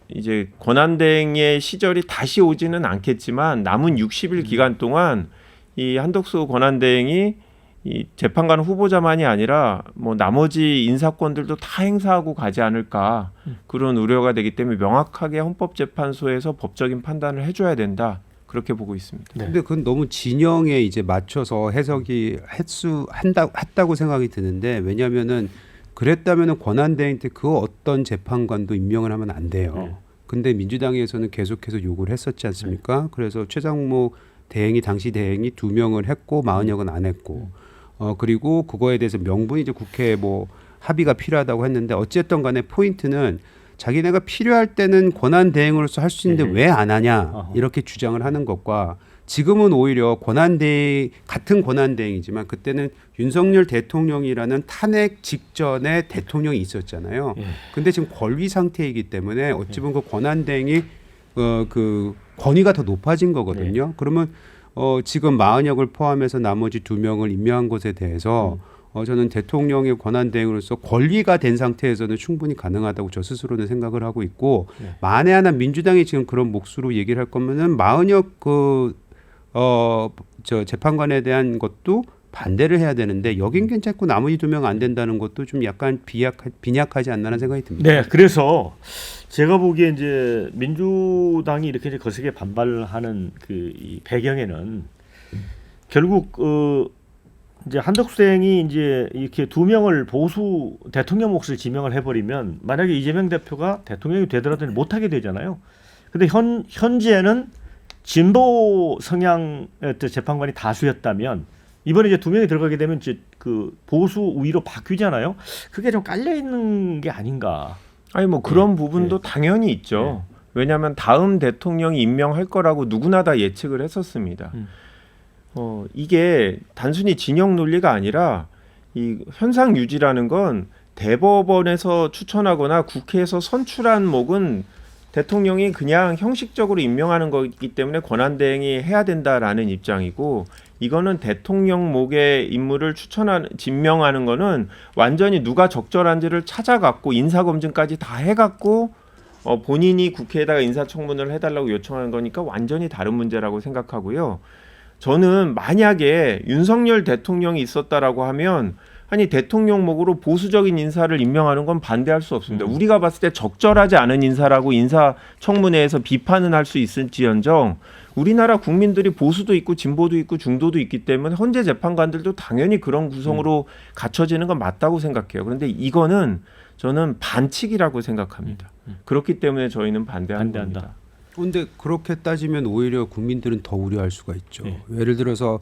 이제 권한대행의 시절이 다시 오지는 않겠지만 남은 60일 기간 동안 이 한덕수 권한대행이 이 재판관 후보자만이 아니라 뭐 나머지 인사권들도 다 행사하고 가지 않을까 그런 우려가 되기 때문에 명확하게 헌법재판소에서 법적인 판단을 해줘야 된다 그렇게 보고 있습니다. 네. 근데 그건 너무 진영에 이제 맞춰서 해석이 했다고 생각이 드는데 왜냐하면은 그랬다면은 권한대행 때 그 어떤 재판관도 임명을 하면 안 돼요. 근데 민주당에서는 계속해서 요구를 했었지 않습니까? 그래서 최장목 대행이 당시 대행이 2명을 했고 마은혁은 안 했고. 그리고 그거에 대해서 명분이 이제 국회에 뭐 합의가 필요하다고 했는데 어쨌든 간에 포인트는 자기네가 필요할 때는 권한 대행으로서 할 수 있는데 왜 안 하냐 이렇게 주장을 하는 것과 지금은 오히려 같은 권한 대행이지만 그때는 윤석열 대통령이라는 탄핵 직전에 대통령이 있었잖아요. 근데 지금 권위 상태이기 때문에 어찌 보면 그 권한 대행이 그 권위가 더 높아진 거거든요. 그러면 지금 마은혁을 포함해서 나머지 2명을 임명한 것에 대해서 저는 대통령의 권한대행으로서 권리가 된 상태에서는 충분히 가능하다고 저 스스로는 생각을 하고 있고 만에 하나 민주당이 지금 그런 몫으로 얘기를 할 거면은 마은혁 저 재판관에 대한 것도 반대를 해야 되는데 여긴 괜찮고 나머지 2명 안 된다는 것도 좀 약간 빈약하지 않나라는 생각이 듭니다. 네, 그래서 제가 보기에 이제 민주당이 이렇게 이제 거세게 반발하는 이 배경에는 결국 이제 한덕수 대행이 이제 이렇게 2명을 보수 대통령 몫을 지명을 해버리면 만약에 이재명 대표가 대통령이 되더라도 못하게 되잖아요. 근데 현재는 진보 성향 재판관이 다수였다면 이번에 이제 2명이 들어가게 되면 이제 그 보수 우위로 바뀌잖아요. 그게 좀 깔려 있는 게 아닌가. 아니 뭐 그런 부분도 당연히 있죠. 왜냐하면 다음 대통령이 임명할 거라고 누구나 다 예측을 했었습니다. 이게 단순히 진영 논리가 아니라 이 현상 유지라는 건 대법원에서 추천하거나 국회에서 선출한 목은 대통령이 그냥 형식적으로 임명하는 거기 때문에 권한대행이 해야 된다라는 입장이고, 이거는 대통령 목의 인물을 임명하는 거는 완전히 누가 적절한지를 찾아갖고 인사검증까지 다 해갖고 본인이 국회에다가 인사청문을 해달라고 요청하는 거니까 완전히 다른 문제라고 생각하고요. 저는 만약에 윤석열 대통령이 있었다라고 하면 아니 대통령 목으로 보수적인 인사를 임명하는 건 반대할 수 없습니다. 우리가 봤을 때 적절하지 않은 인사라고 인사청문회에서 비판은 할 수 있을지언정 우리나라 국민들이 보수도 있고 진보도 있고 중도도 있기 때문에 헌재 재판관들도 당연히 그런 구성으로 갖춰지는 건 맞다고 생각해요. 그런데 이거는 저는 반칙이라고 생각합니다. 그렇기 때문에 저희는 반대한다. 겁니다. 그런데 그렇게 따지면 오히려 국민들은 더 우려할 수가 있죠. 네. 예를 들어서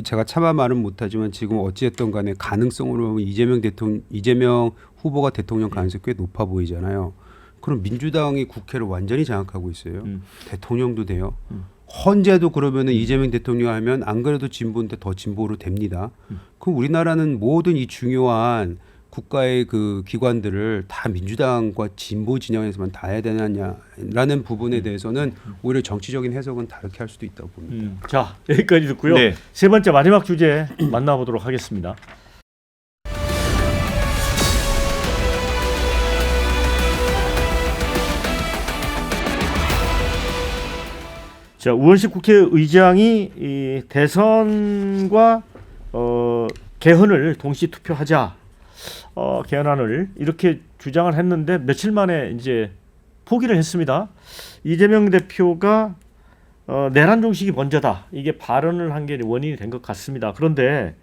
제가 차마 말은 못하지만 지금 어찌됐든 간에 가능성으로 보면 이재명 후보가 대통령 가능성이 꽤 높아 보이잖아요. 그럼 민주당이 국회를 완전히 장악하고 있어요. 대통령도 돼요. 헌재도 그러면은 이재명 대통령 하면 안 그래도 진보인데 더 진보로 됩니다. 그럼 우리나라는 모든 이 중요한 국가의 그 기관들을 다 민주당과 진보 진영에서만 다 해야 되느냐라는 부분에 대해서는 오히려 정치적인 해석은 다르게 할 수도 있다고 봅니다. 자, 여기까지 듣고요. 네. 세 번째 마지막 주제 만나보도록 하겠습니다. 자, 우원식 국회의장이 이 대선과 개헌을 동시 투표하자. 개헌안을 이렇게 주장을 했는데 며칠 만에 이제 포기를 했습니다. 이재명 대표가 내란 종식이 먼저다. 이게 발언을 한 게 원인이 된 것 같습니다. 그런데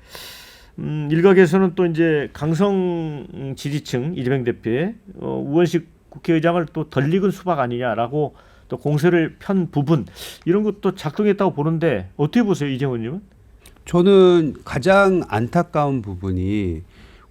일각에서는 또 이제 강성 지지층 이재명 대표의 우원식 국회의장을 또 덜 익은 수박 아니냐라고 또 공세를 편 부분 이런 것도 작동했다고 보는데 어떻게 보세요, 이재원님은? 저는 가장 안타까운 부분이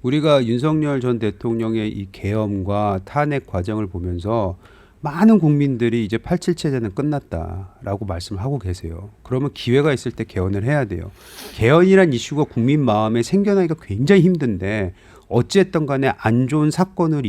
우리가 윤석열 전 대통령의 이 계엄과 탄핵 과정을 보면서 많은 국민들이 이제 87 체제는 끝났다라고 말씀을 하고 계세요. 그러면 기회가 있을 때 개헌을 해야 돼요. 개헌이란 이슈가 국민 마음에 생겨나기가 굉장히 힘든데 어찌했든 간에 안 좋은 사건을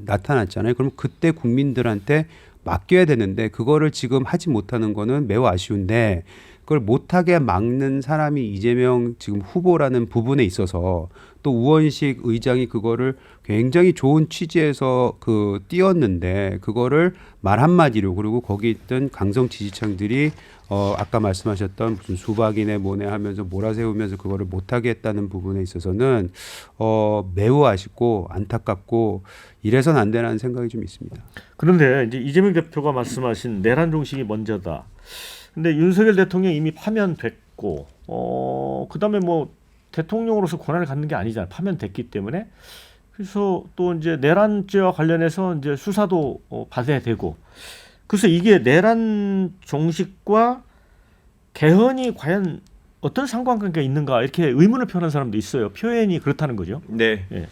나타났잖아요. 그럼 그때 국민들한테 맡겨야 되는데 그거를 지금 하지 못하는 거는 매우 아쉬운데 그걸 못하게 막는 사람이 이재명 지금 후보라는 부분에 있어서 또 우원식 의장이 그거를 굉장히 좋은 취지에서 띄웠는데 그거를 말 한마디로 그리고 거기 있던 강성 지지층들이 아까 말씀하셨던 무슨 수박이네 뭐네 하면서 몰아세우면서 그거를 못하게 했다는 부분에 있어서는 매우 아쉽고 안타깝고 이래선 안 되라는 생각이 좀 있습니다. 그런데 이제 이재명 대표가 말씀하신 내란 종식이 먼저다. 근데 윤석열 대통령이 이미 파면됐고 그다음에 뭐 대통령으로서 권한을 갖는 게 아니잖아요. 파면됐기 때문에. 그래서 또 이제 내란죄와 관련해서 이제 수사도 받아야 되고. 그래서 이게 내란 종식과 개헌이 과연 어떤 상관관계가 있는가 이렇게 의문을 표하는 사람도 있어요. 표현이 그렇다는 거죠. 네. 예.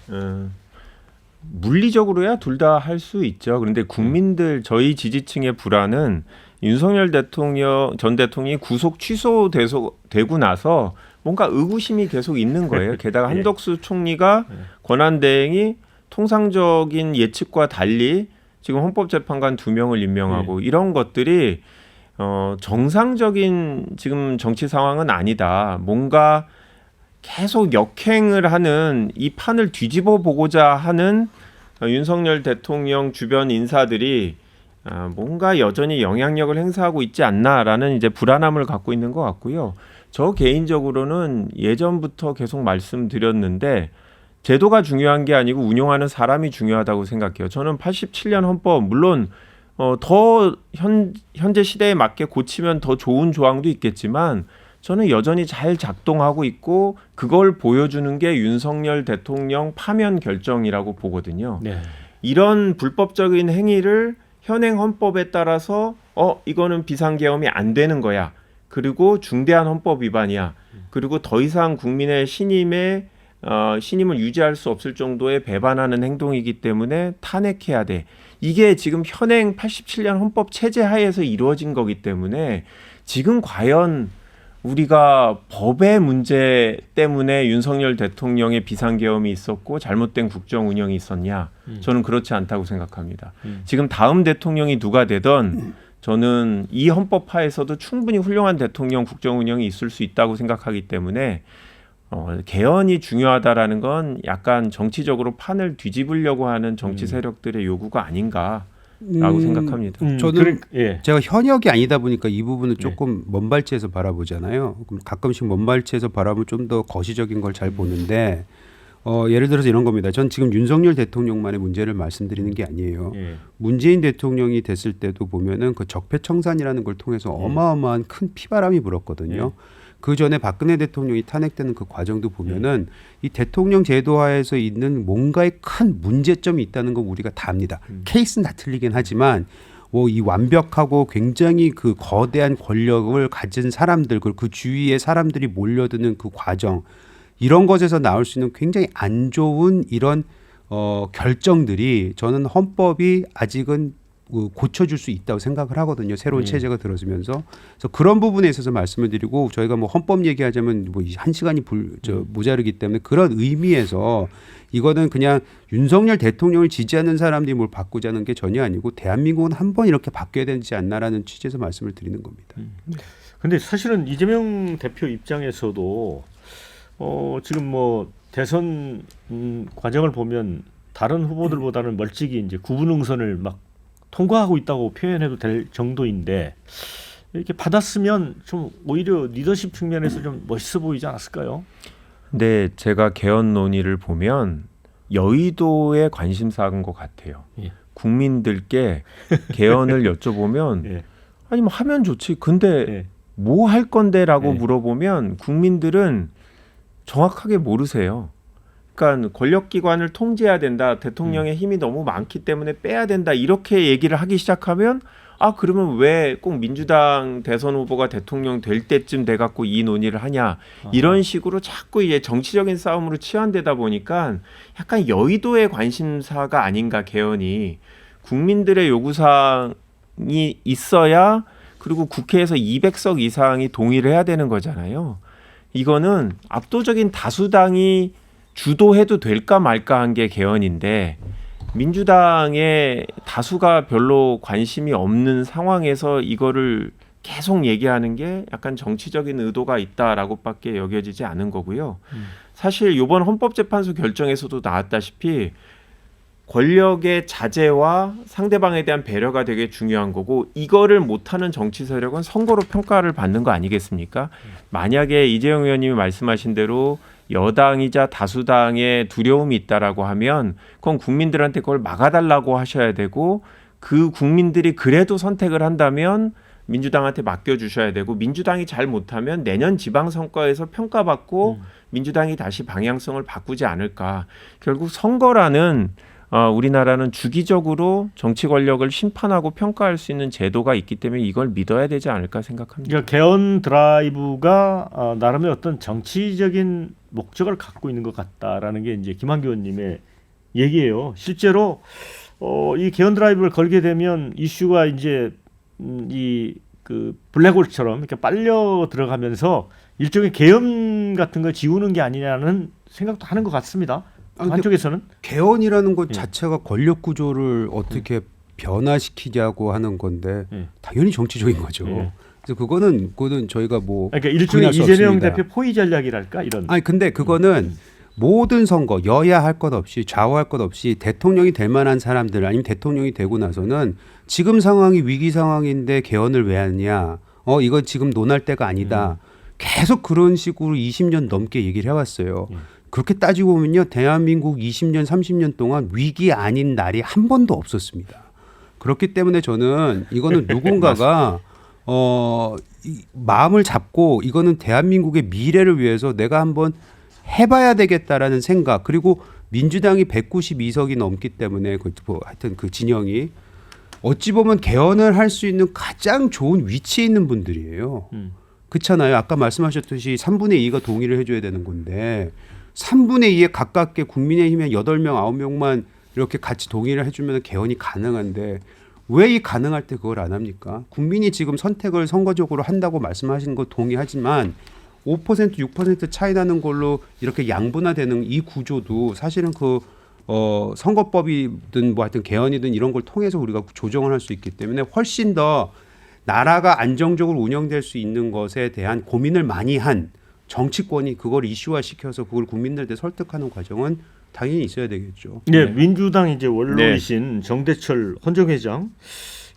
물리적으로야 둘 다 할 수 있죠. 그런데 국민들 저희 지지층의 불안은 윤석열 전 대통령이 구속 취소되고 나서 뭔가 의구심이 계속 있는 거예요. 게다가 한덕수 총리가 권한대행이 통상적인 예측과 달리 지금 헌법재판관 2명을 임명하고 이런 것들이 정상적인 지금 정치 상황은 아니다. 뭔가 계속 역행을 하는 이 판을 뒤집어 보고자 하는 윤석열 대통령 주변 인사들이 뭔가 여전히 영향력을 행사하고 있지 않나라는 이제 불안함을 갖고 있는 것 같고요. 저 개인적으로는 예전부터 계속 말씀드렸는데 제도가 중요한 게 아니고 운용하는 사람이 중요하다고 생각해요. 저는 87년 헌법 물론 더 현재 시대에 맞게 고치면 더 좋은 조항도 있겠지만 저는 여전히 잘 작동하고 있고 그걸 보여주는 게 윤석열 대통령 파면 결정이라고 보거든요. 네. 이런 불법적인 행위를 현행 헌법에 따라서 이거는 비상계엄이 안 되는 거야. 그리고 중대한 헌법 위반이야. 그리고 더 이상 국민의 신임을 유지할 수 없을 정도의 배반하는 행동이기 때문에 탄핵해야 돼. 이게 지금 현행 87년 헌법 체제 하에서 이루어진 거기 때문에 지금 과연 우리가 법의 문제 때문에 윤석열 대통령의 비상계엄이 있었고 잘못된 국정 운영이 있었냐? 저는 그렇지 않다고 생각합니다. 지금 다음 대통령이 누가 되든 저는 이 헌법 하에서도 충분히 훌륭한 대통령 국정 운영이 있을 수 있다고 생각하기 때문에 개헌이 중요하다라는 건 약간 정치적으로 판을 뒤집으려고 하는 정치 세력들의 요구가 아닌가라고 생각합니다. 저는 예. 제가 현역이 아니다 보니까 이 부분은 조금 먼 발치에서 바라보잖아요. 그럼 가끔씩 먼 발치에서 바라보면 좀 더 거시적인 걸 잘 보는데 예를 들어서 이런 겁니다. 전 지금 윤석열 대통령만의 문제를 말씀드리는 게 아니에요. 예. 문재인 대통령이 됐을 때도 보면은 그 적폐청산이라는 걸 통해서 어마어마한 큰 피바람이 불었거든요. 그 전에 박근혜 대통령이 탄핵되는 그 과정도 보면은 이 대통령 제도하에서 있는 뭔가의 큰 문제점이 있다는 거 우리가 다 압니다. 케이스는 다 틀리긴 하지만 이 완벽하고 굉장히 그 거대한 권력을 가진 사람들 그리고 그 주위에 사람들이 몰려드는 그 과정 이런 것에서 나올 수 있는 굉장히 안 좋은 이런 결정들이 저는 헌법이 아직은 고쳐줄 수 있다고 생각을 하거든요. 새로운 체제가 들어서면서. 그래서 그런 부분에 있어서 말씀을 드리고 저희가 뭐 헌법 얘기하자면 뭐 1시간이 모자르기 때문에 그런 의미에서 이거는 그냥 윤석열 대통령을 지지하는 사람들이 뭘 바꾸자는 게 전혀 아니고 대한민국은 한번 이렇게 바뀌어야 되지 않나라는 취지에서 말씀을 드리는 겁니다. 근데 사실은 이재명 대표 입장에서도 지금 뭐 대선 과정을 보면 다른 후보들보다는 멀찍이 이제 구분응선을 막 통과하고 있다고 표현해도 될 정도인데 이렇게 받았으면 좀 오히려 리더십 측면에서 좀 멋있어 보이지 않았을까요? 근데 제가 개헌 논의를 보면 여의도의 관심사인 것 같아요. 예. 국민들께 개헌을 여쭤보면 예. 아니 뭐 하면 좋지. 근데 예. 뭐 할 건데라고 예. 물어보면 국민들은 정확하게 모르세요. 그러니까 권력기관을 통제해야 된다. 대통령의 힘이 너무 많기 때문에 빼야 된다. 이렇게 얘기를 하기 시작하면 그러면 왜 꼭 민주당 대선 후보가 대통령 될 때쯤 돼갖고 이 논의를 하냐. 이런 식으로 자꾸 이제 정치적인 싸움으로 치환되다 보니까 약간 여의도의 관심사가 아닌가 개헌이. 국민들의 요구사항이 있어야 그리고 국회에서 200석 이상이 동의를 해야 되는 거잖아요. 이거는 압도적인 다수당이 주도해도 될까 말까 한 게 개헌인데 민주당의 다수가 별로 관심이 없는 상황에서 이거를 계속 얘기하는 게 약간 정치적인 의도가 있다라고밖에 여겨지지 않은 거고요. 사실 이번 헌법재판소 결정에서도 나왔다시피 권력의 자제와 상대방에 대한 배려가 되게 중요한 거고 이거를 못하는 정치 세력은 선거로 평가를 받는 거 아니겠습니까? 만약에 이재용 의원님이 말씀하신 대로 여당이자 다수당의 두려움이 있다라고 하면 그건 국민들한테 그걸 막아달라고 하셔야 되고 그 국민들이 그래도 선택을 한다면 민주당한테 맡겨주셔야 되고 민주당이 잘 못하면 내년 지방선거에서 평가받고 민주당이 다시 방향성을 바꾸지 않을까. 결국 선거라는 우리나라는 주기적으로 정치 권력을 심판하고 평가할 수 있는 제도가 있기 때문에 이걸 믿어야 되지 않을까 생각합니다. 그러니까 개헌 드라이브가 나름의 어떤 정치적인 목적을 갖고 있는 것 같다라는 게 이제 김한규 의원님의 얘기예요. 실제로 이 개헌 드라이브를 걸게 되면 이슈가 이제 이 그 블랙홀처럼 이렇게 빨려 들어가면서 일종의 계엄 같은 걸 지우는 게 아니냐는 생각도 하는 것 같습니다. 한쪽에서는 개헌이라는 것 자체가 권력 구조를 어떻게 변화시키자고 하는 건데 당연히 정치적인 거죠. 그래서 그거는 저희가 뭐 그러니까 일종의 이재명 대표 포위 전략이랄까 이런. 아니 근데 그거는 모든 선거 여야 할 것 없이 좌우할 것 없이 대통령이 될 만한 사람들 아니면 대통령이 되고 나서는 지금 상황이 위기 상황인데 개헌을 왜 하냐. 이건 지금 논할 때가 아니다. 계속 그런 식으로 20년 넘게 얘기를 해왔어요. 그렇게 따지고 보면요. 대한민국 20년 30년 동안 위기 아닌 날이 한 번도 없었습니다. 그렇기 때문에 저는 이거는 누군가가 마음을 잡고 이거는 대한민국의 미래를 위해서 내가 한번 해봐야 되겠다라는 생각 그리고 민주당이 192석이 넘기 때문에 하여튼 그 진영이 어찌 보면 개헌을 할 수 있는 가장 좋은 위치에 있는 분들이에요. 그렇잖아요. 아까 말씀하셨듯이 3분의 2가 동의를 해줘야 되는 건데 3분의 2에 가깝게 국민의힘의 8명, 9명만 이렇게 같이 동의를 해주면 개헌이 가능한데 왜 이 가능할 때 그걸 안 합니까? 국민이 지금 선택을 선거적으로 한다고 말씀하시는 거 동의하지만 5% 6% 차이 나는 걸로 이렇게 양분화되는 이 구조도 사실은 선거법이든 뭐 하여튼 개헌이든 이런 걸 통해서 우리가 조정을 할 수 있기 때문에 훨씬 더 나라가 안정적으로 운영될 수 있는 것에 대한 고민을 많이 한 정치권이 그걸 이슈화시켜서 그걸 국민들한테 설득하는 과정은 당연히 있어야 되겠죠. 네, 민주당 이제 원로이신 정대철 헌정회장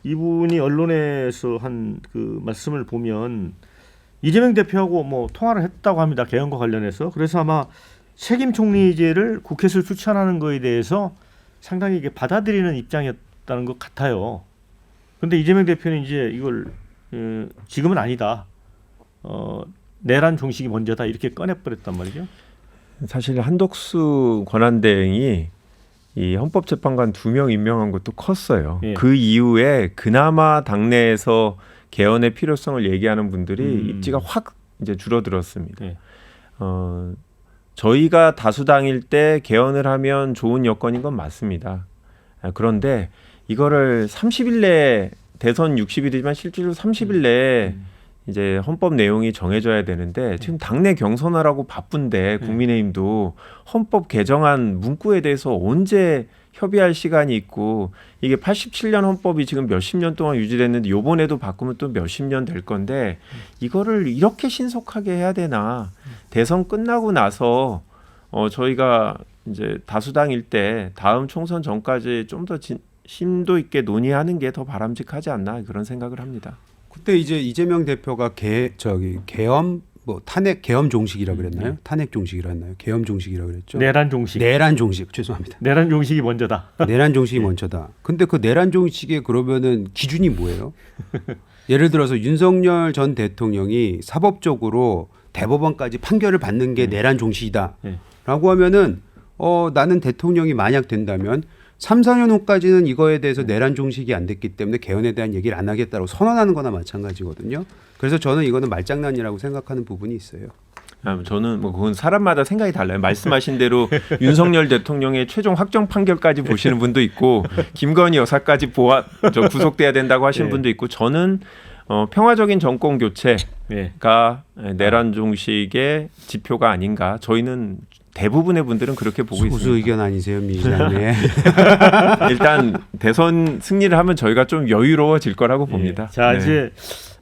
이분이 언론에서 한 그 말씀을 보면 이재명 대표하고 뭐 통화를 했다고 합니다. 개헌과 관련해서. 그래서 아마 책임 총리제를 국회에서 추천하는 거에 대해서 상당히 이게 받아들이는 입장이었다는 것 같아요. 그런데 이재명 대표는 이제 이걸 지금은 아니다. 내란 종식이 먼저다 이렇게 꺼내버렸단 말이죠. 사실 한덕수 권한대행이 이 헌법재판관 2명 임명한 것도 컸어요. 예. 그 이후에 그나마 당내에서 개헌의 필요성을 얘기하는 분들이 입지가 확 이제 줄어들었습니다. 예. 저희가 다수당일 때 개헌을 하면 좋은 여건인 건 맞습니다. 그런데 이거를 30일 내에 대선 60일이지만 실제로 30일 내에 이제 헌법 내용이 정해져야 되는데 지금 당내 경선하라고 바쁜데 국민의힘도 헌법 개정안 문구에 대해서 언제 협의할 시간이 있고 이게 87년 헌법이 지금 몇십 년 동안 유지됐는데 요번에도 바꾸면 또 몇십 년 될 건데 이거를 이렇게 신속하게 해야 되나. 대선 끝나고 나서 저희가 이제 다수당일 때 다음 총선 전까지 좀 더 심도 있게 논의하는 게 더 바람직하지 않나 그런 생각을 합니다. 그때 이제 이재명 대표가 계엄 뭐 탄핵 계엄 종식이라고 그랬나요? 탄핵 종식이라 했나요? 계엄 종식이라고 그랬죠. 내란 종식. 내란 종식. 죄송합니다. 내란 종식이 먼저다. 내란 종식이 먼저다. 근데 그 내란 종식의 그러면은 기준이 뭐예요? 예를 들어서 윤석열 전 대통령이 사법적으로 대법원까지 판결을 받는 게 내란 종식이다라고 하면은 나는 대통령이 만약 된다면 3, 4년 후까지는 이거에 대해서 내란 종식이 안 됐기 때문에 개헌에 대한 얘기를 안 하겠다고 선언하는 거나 마찬가지거든요. 그래서 저는 이거는 말장난이라고 생각하는 부분이 있어요. 저는 뭐 그건 사람마다 생각이 달라요. 말씀하신 대로 윤석열 대통령의 최종 확정 판결까지 보시는 분도 있고 김건희 여사까지 구속돼야 된다고 하시는 분도 있고 저는 평화적인 정권 교체가 내란 종식의 지표가 아닌가. 저희는 대부분의 분들은 그렇게 보고 있습니다. 소수 의견 아니세요, 미 기자님? 일단 대선 승리를 하면 저희가 좀 여유로워질 거라고 봅니다. 자 이제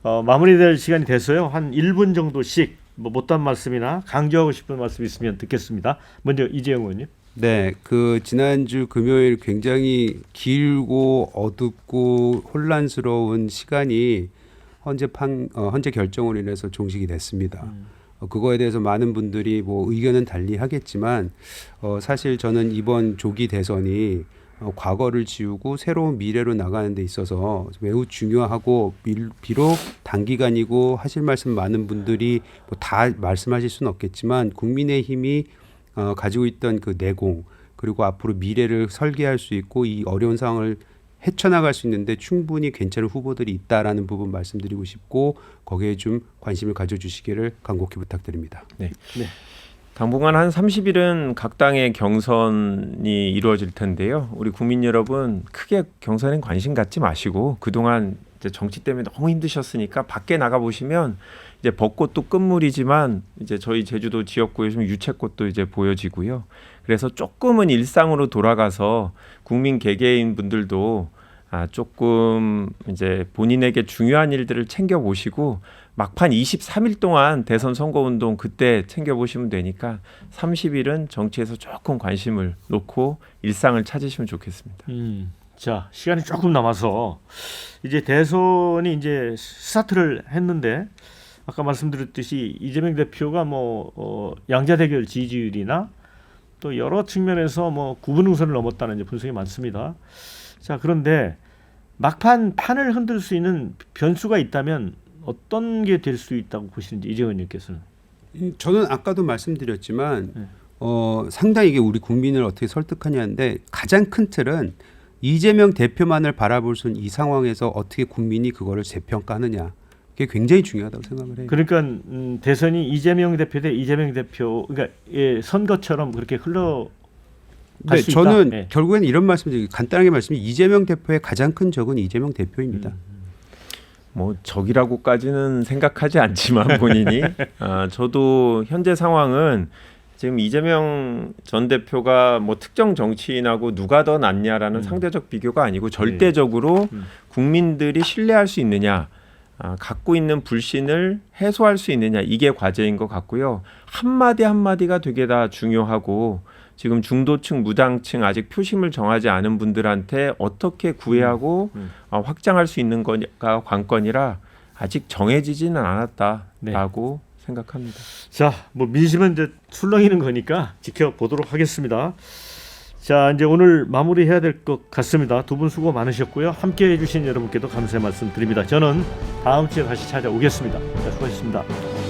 마무리될 시간이 됐어요. 한 1분 정도씩 뭐 못한 말씀이나 강조하고 싶은 말씀 있으면 듣겠습니다. 먼저 이재영 의원님. 네, 그 지난주 금요일 굉장히 길고 어둡고 혼란스러운 시간이 헌재 결정으로 인해서 종식이 됐습니다. 그거에 대해서 많은 분들이 뭐 의견은 달리 하겠지만 사실 저는 이번 조기 대선이 과거를 지우고 새로운 미래로 나가는 데 있어서 매우 중요하고 비록 단기간이고 하실 말씀 많은 분들이 뭐 다 말씀하실 수는 없겠지만 국민의힘이 가지고 있던 그 내공 그리고 앞으로 미래를 설계할 수 있고 이 어려운 상황을 헤쳐나갈 수 있는데 충분히 괜찮은 후보들이 있다라는 부분 말씀드리고 싶고 거기에 좀 관심을 가져주시기를 간곡히 부탁드립니다. 네. 당분간 한 30일은 각 당의 경선이 이루어질 텐데요. 우리 국민 여러분 크게 경선엔 관심 갖지 마시고 그동안 이제 정치 때문에 너무 힘드셨으니까 밖에 나가 보시면 이제 벚꽃도 끝물이지만 이제 저희 제주도 지역구에 좀 유채꽃도 이제 보여지고요. 그래서 조금은 일상으로 돌아가서 국민 개개인 분들도 조금 이제 본인에게 중요한 일들을 챙겨 보시고 막판 23일 동안 대선 선거운동 그때 챙겨 보시면 되니까 30일은 정치에서 조금 관심을 놓고 일상을 찾으시면 좋겠습니다. 자 시간이 조금 남아서 이제 대선이 이제 스타트를 했는데 아까 말씀드렸듯이 이재명 대표가 뭐 양자 대결 지지율이나 또 여러 측면에서 뭐 9분 응선을 넘었다는 이제 분석이 많습니다. 자 그런데 막판 판을 흔들 수 있는 변수가 있다면 어떤 게 될 수 있다고 보시는지 이재원 의원님께서는? 저는 아까도 말씀드렸지만 상당히 이게 우리 국민을 어떻게 설득하냐인데 가장 큰 틀은 이재명 대표만을 바라볼 수 있는 이 상황에서 어떻게 국민이 그거를 재평가하느냐. 그게 굉장히 중요하다고 생각을 해요. 그러니까 대선이 이재명 대표 대 이재명 대표 그러니까 선거처럼 그렇게 흘러 갈 네, 수 저는 있다. 네. 결국에는 이런 말씀드리기 간단하게 말씀이 이재명 대표의 가장 큰 적은 이재명 대표입니다. 뭐 적이라고까지는 생각하지 않지만 본인이 저도 현재 상황은 지금 이재명 전 대표가 뭐 특정 정치인하고 누가 더 낫냐라는 상대적 비교가 아니고 절대적으로 국민들이 신뢰할 수 있느냐, 갖고 있는 불신을 해소할 수 있느냐, 이게 과제인 것 같고요. 한마디 한마디가 되게 다 중요하고 지금 중도층, 무당층 아직 표심을 정하지 않은 분들한테 어떻게 구애하고 확장할 수 있는 거가 관건이라 아직 정해지지는 않았다라고 생각합니다. 자, 뭐 민심은 이제 출렁이는 거니까 지켜보도록 하겠습니다. 자, 이제 오늘 마무리해야 될 것 같습니다. 두 분 수고 많으셨고요. 함께해 주신 여러분께도 감사의 말씀 드립니다. 저는 다음 주에 다시 찾아오겠습니다. 자, 수고하셨습니다.